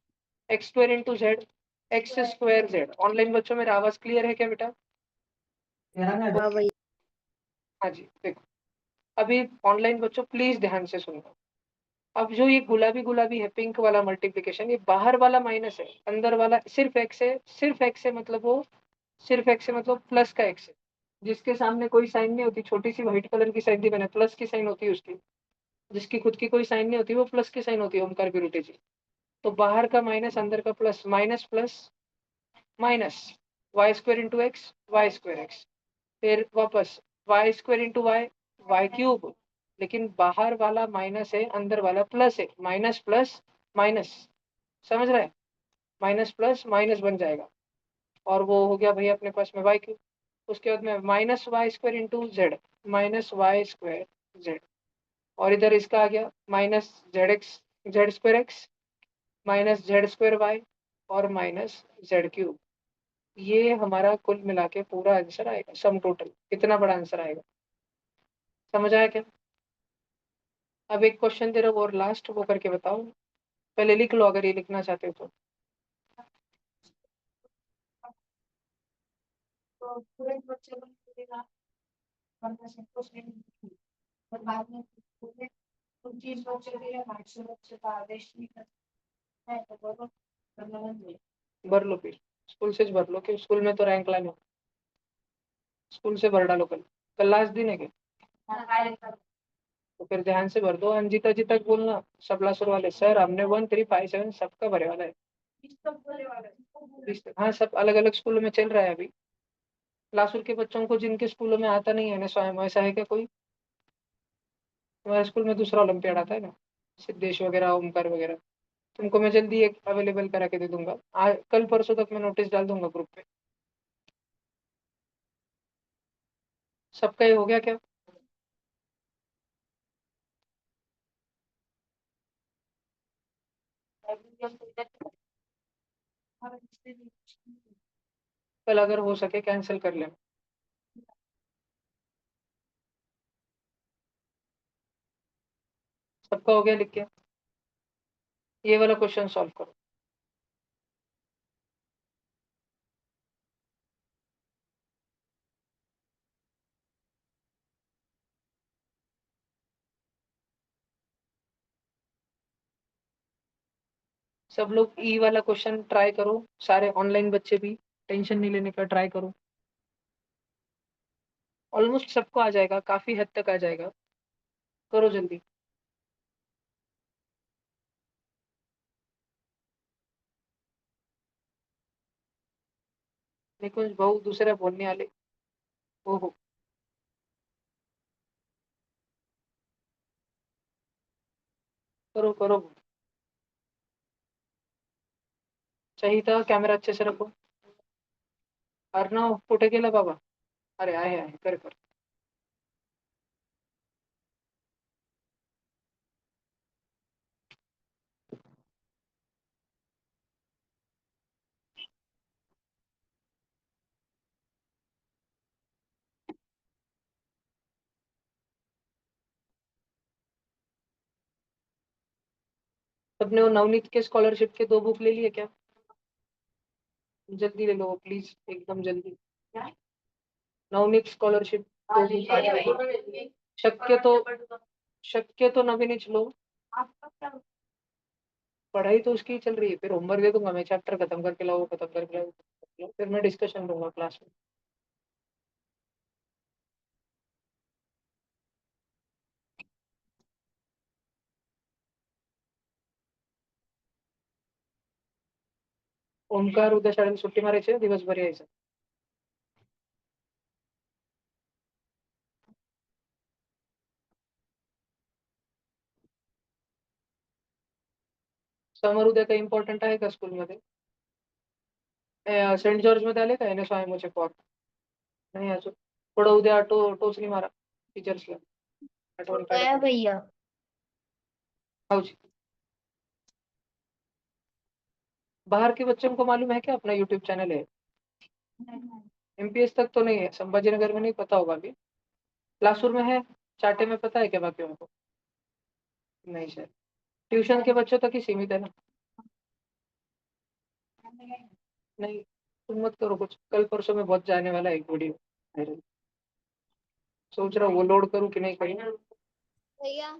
X square into z x square Z. Online बच्चों मेरा आवाज क्लियर है क्या बेटा? हाँ भैया। हाँ जी। देखो अभी ऑनलाइन बच्चों प्लीज ध्यान से सुनना। अब जो ये गुलाबी गुलाबी है पिंक वाला मल्टीप्लिकेशन, ये बाहर वाला माइनस है, अंदर वाला सिर्फ एक्स है। सिर्फ एक्स है मतलब वो सिर्फ एक्स है मतलब प्लस का एक्स है, जिसके सामने कोई साइन नहीं होती, छोटी सी व्हाइट कलर की साइन दी मैंने, प्लस की साइन होती है उसकी। जिसकी खुद की कोई साइन नहीं होती वो प्लस की साइन होती है, ओमकार गुरुटे जी। तो बाहर का माइनस अंदर का plus, minus plus minus, y square into x y square x, फिर वापस y square into y y cube, लेकिन बाहर वाला माइनस है अंदर वाला प्लस है, माइनस प्लस माइनस। समझ रहे हैं? माइनस प्लस माइनस बन जाएगा, और वो हो गया भैया अपने पास में वाई क्यूब। उसके बाद में minus y square into z minus y square z, और इधर इसका आ गया minus z x z square x minus z square y और माइनस जेड क्यूब। ये हमारा कुल मिला के पूरा आंसर आएगा, सम टोटल इतना बड़ा आंसर आएगा। समझ आया क्या? अब एक क्वेश्चन दे रहा हूँ और लास्ट वो करके बताओ, पहले लिख लो अगर ये लिखना चाहते हो तो। पूरे बच्चे को लिखेगा, वरना सब कुछ नहीं। और बाद में पूरे 29 बच्चे के लिए 800 बच्चे का आदेश नहीं करता है, तो बोलो भर लो, फिर स्कूल से भर लो, कि स्कूल में तो रैंक लाने हो। स्कूल से भर डालो, कल कल लास्ट दिन है क्या? तो फिर ध्यान से भर दो। अंजिता जी तक बोलना, सबलासुर वाले सर हमने 1357 सबका भरे वाला है। हाँ, सब अलग अलग स्कूलों में चल रहा है अभी। लासुर के बच्चों को जिनके स्कूलों में आता नहीं है ना स्वयं, ऐसा है क्या कोई? हमारे स्कूल में दूसरा ओलंपियाड आता है ना, सिद्धेश वगैरह ओमकार वगैरह। तुमको मैं जल्दी एक अवेलेबल करा के दे दूंगा, आज कल परसों तक मैं नोटिस डाल दूंगा ग्रुप पे। सबका ये हो गया क्या? कल अगर हो सके कैंसिल कर लेना। सबका हो गया लिख के? ये वाला क्वेश्चन सॉल्व करो। सब लोग ई वाला क्वेश्चन ट्राई करो, सारे ऑनलाइन बच्चे भी, टेंशन नहीं लेने का, ट्राई करो। ऑलमोस्ट सबको आ जाएगा, काफी हद तक आ जाएगा, करो जल्दी। देखो बहु दूसरा बोलने वाले, ओहो। करो करो। चाहिए था कॅमेरा अच्छे से रखो. अर्णव कुठे गेला बाबा? अरे आहे कर कर. सबने वो नवनीत के स्कॉलरशिप के 2 बुक ले लिए क्या? जल्दी ले लो प्लीज, एकदम जल्दी. नवनीत स्कॉलरशिप 2 बुक आ जाएगी. शक्य तो नवीनीच लो. पढ़ाई तो उसकी ही चल रही है, फिर होमवर्क दे दूंगा मैं. चैप्टर खत्म करके लाओ, खत्म करके लाओ, फिर मैं डिस्कशन दूंगा क्लास में. ओमकार उद्या शाळेला सुट्टी मारायची आहे, दिवसभर यायचं. समर उद्या काही इम्पॉर्टंट आहे का स्कूलमध्ये? सेंट जॉर्ज मध्ये आले का NSYMO चे फॉर्म? नाही अजून. थोडं उद्या टोचणी मारा टीचर्सला, आठवण गया काढा. भैया. हाऊजी. बाहर के बच्चों को मालूम है क्या अपना यूट्यूब चैनल है? MPS तक तो नहीं है, संभाजीनगर में नहीं पता होगा अभी. क्लासरूम में है, चाटे में पता है क्या बाकियों को? नहीं सर. ट्यूशन के बच्चों तक ही सीमित है ना. नहीं तुम मत करो कुछ, कल परसों में बहुत जाने वाला है एक वीडियो. सोच रहा हूँ वो लोड करूँ कि नहीं करूँ. भैया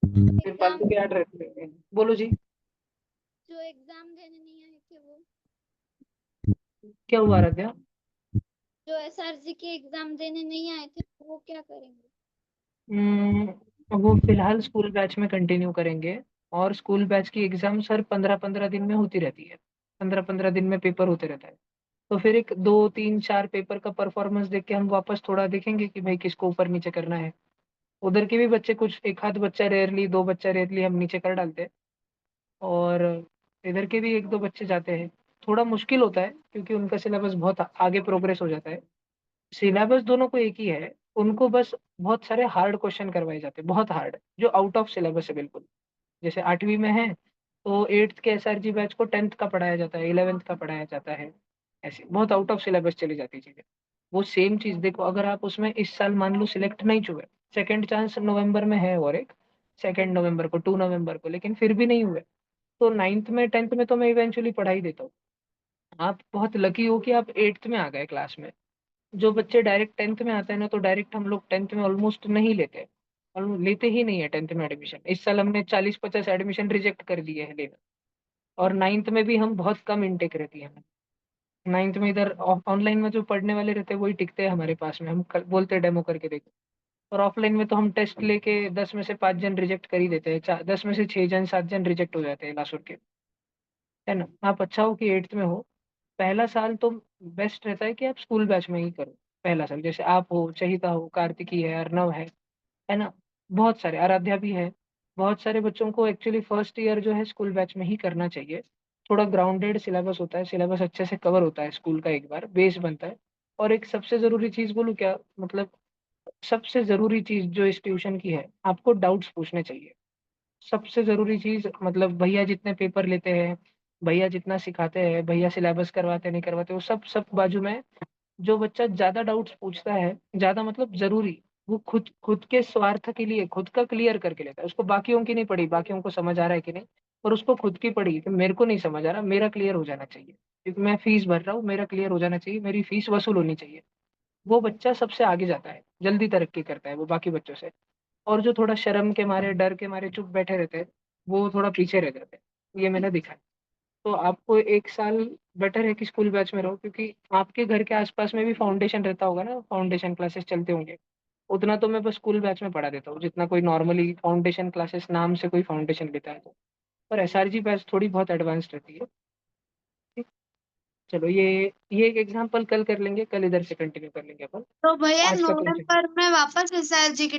फिर फालतू के ऐड रहते हैं. बोलो जी. जो एग्जाम देने नहीं आए थे वो, क्या हुआ आराध्या? जो SRG के एग्जाम देने नहीं आए थे वो क्या करेंगे? वो फिलहाल स्कूल बैच में कंटिन्यू करेंगे. और स्कूल बैच की एग्जाम सर 15-15 दिन में होती रहती है. 15-15 दिन में पेपर होते रहता है. तो फिर एक 2-3-4 पेपर का परफॉर्मेंस देख के हम वापस थोड़ा देखेंगे कि भाई किसको ऊपर नीचे करना है. उधर के भी बच्चे कुछ, एक आध बच्चा रेयरली, 2 बच्चा रेयरली हम नीचे कर डालते हैं. और इधर के भी 1-2 बच्चे जाते हैं. थोड़ा मुश्किल होता है क्योंकि उनका सिलेबस बहुत आगे प्रोग्रेस हो जाता है. सिलेबस दोनों को एक ही है. उनको बस बहुत सारे हार्ड क्वेश्चन करवाए जाते हैं, बहुत हार्ड, जो आउट ऑफ सिलेबस है बिल्कुल. जैसे 8वीं में है तो 8th के SRG बैच को 10th का पढ़ाया जाता है, 11th का पढ़ाया जाता है. ऐसे बहुत आउट ऑफ सिलेबस चली जाती है चीजें. वो सेम चीज देखो, अगर आप उसमें इस साल मान लो सिलेक्ट नहीं हुए, सेकंड चांस नवंबर में है, और एक 2 नवंबर को, 2 नवंबर को, लेकिन फिर भी नहीं हुए, तो 9th में 10th में तो मैं इवेंचुअली पढ़ा ही देता हूँ. आप बहुत लकी हो कि आप 8th में आ गए क्लास में. जो बच्चे डायरेक्ट 10th में आते हैं ना, तो डायरेक्ट हम लोग 10th में ऑलमोस्ट नहीं लेते, और लेते ही नहीं है 10th में एडमिशन. इस साल हमने 40-50 एडमिशन रिजेक्ट कर दिए हैं लेना. और 9th में भी हम बहुत कम इनटेक रहती है. 9th में इधर ऑनलाइन में जो पढ़ने वाले रहते हैं वही टिकते हैं हमारे पास में. हम बोलते हैं डेमो करके देखो. और ऑफलाइन में तो हम टेस्ट लेके 10 में से 5 जन रिजेक्ट कर ही देते हैं, 10 में से 6 जन 7 जन रिजेक्ट हो जाते हैं लास्ट के. है ना. आप अच्छा हो कि 8th में हो. पहला साल तो बेस्ट रहता है कि आप स्कूल बैच में ही करो. पहला साल जैसे आप हो, चहिता हो, कार्तिकी है, अर्नव है ना, बहुत सारे, आराध्या भी है. बहुत सारे बच्चों को एक्चुअली फर्स्ट ईयर जो है स्कूल बैच में ही करना चाहिए. थोड़ा ग्राउंडेड सिलेबस होता है, सिलेबस अच्छे से कवर होता है स्कूल का, एक बार बेस बनता है. और एक सबसे जरूरी चीज बोलूँ क्या, मतलब सबसे जरूरी चीज जो इस ट्यूशन की है, आपको डाउट्स पूछने चाहिए. सबसे जरूरी चीज, मतलब भैया जितने पेपर लेते हैं, भैया जितना सिखाते हैं, भैया सिलेबस करवाते नहीं करवाते, वो सब सब बाजू में. जो बच्चा ज्यादा डाउट्स पूछता है, ज्यादा मतलब जरूरी, वो खुद खुद के स्वार्थ के लिए खुद का क्लियर करके लेता है. उसको बाकियों की नहीं पड़ी, बाकियों को समझ आ रहा है कि नहीं, पर उसको खुद की पड़ी कि मेरे को नहीं समझ आ रहा, मेरा क्लियर हो जाना चाहिए, क्योंकि मैं फीस भर रहा हूँ, मेरा क्लियर हो जाना चाहिए, मेरी फीस वसूल होनी चाहिए. वो बच्चा सबसे आगे जाता है, जल्दी तरक्की करता है वो बाकी बच्चों से. और जो थोड़ा शर्म के मारे, डर के मारे चुप बैठे रहते हैं, वो थोड़ा पीछे रह जाते हैं. ये मैंने देखा है. तो आपको एक साल बेटर है कि स्कूल बैच में रहो, क्योंकि आपके घर के आसपास में भी फाउंडेशन रहता होगा ना, फाउंडेशन क्लासेस चलते होंगे. उतना तो मैं बस स्कूल बैच में पढ़ा देता हूँ जितना कोई नॉर्मली फाउंडेशन क्लासेस नाम से कोई फाउंडेशन लेता है तो. पर SRG बैच थोड़ी बहुत एडवांस रहती है. ठीक. चलो ये एक एग्जाम्पल कल कर लेंगे, कल इधर से कंटिन्यू कर लेंगे अपन. तो भैया आज का तो नवंबर में वापस SRG की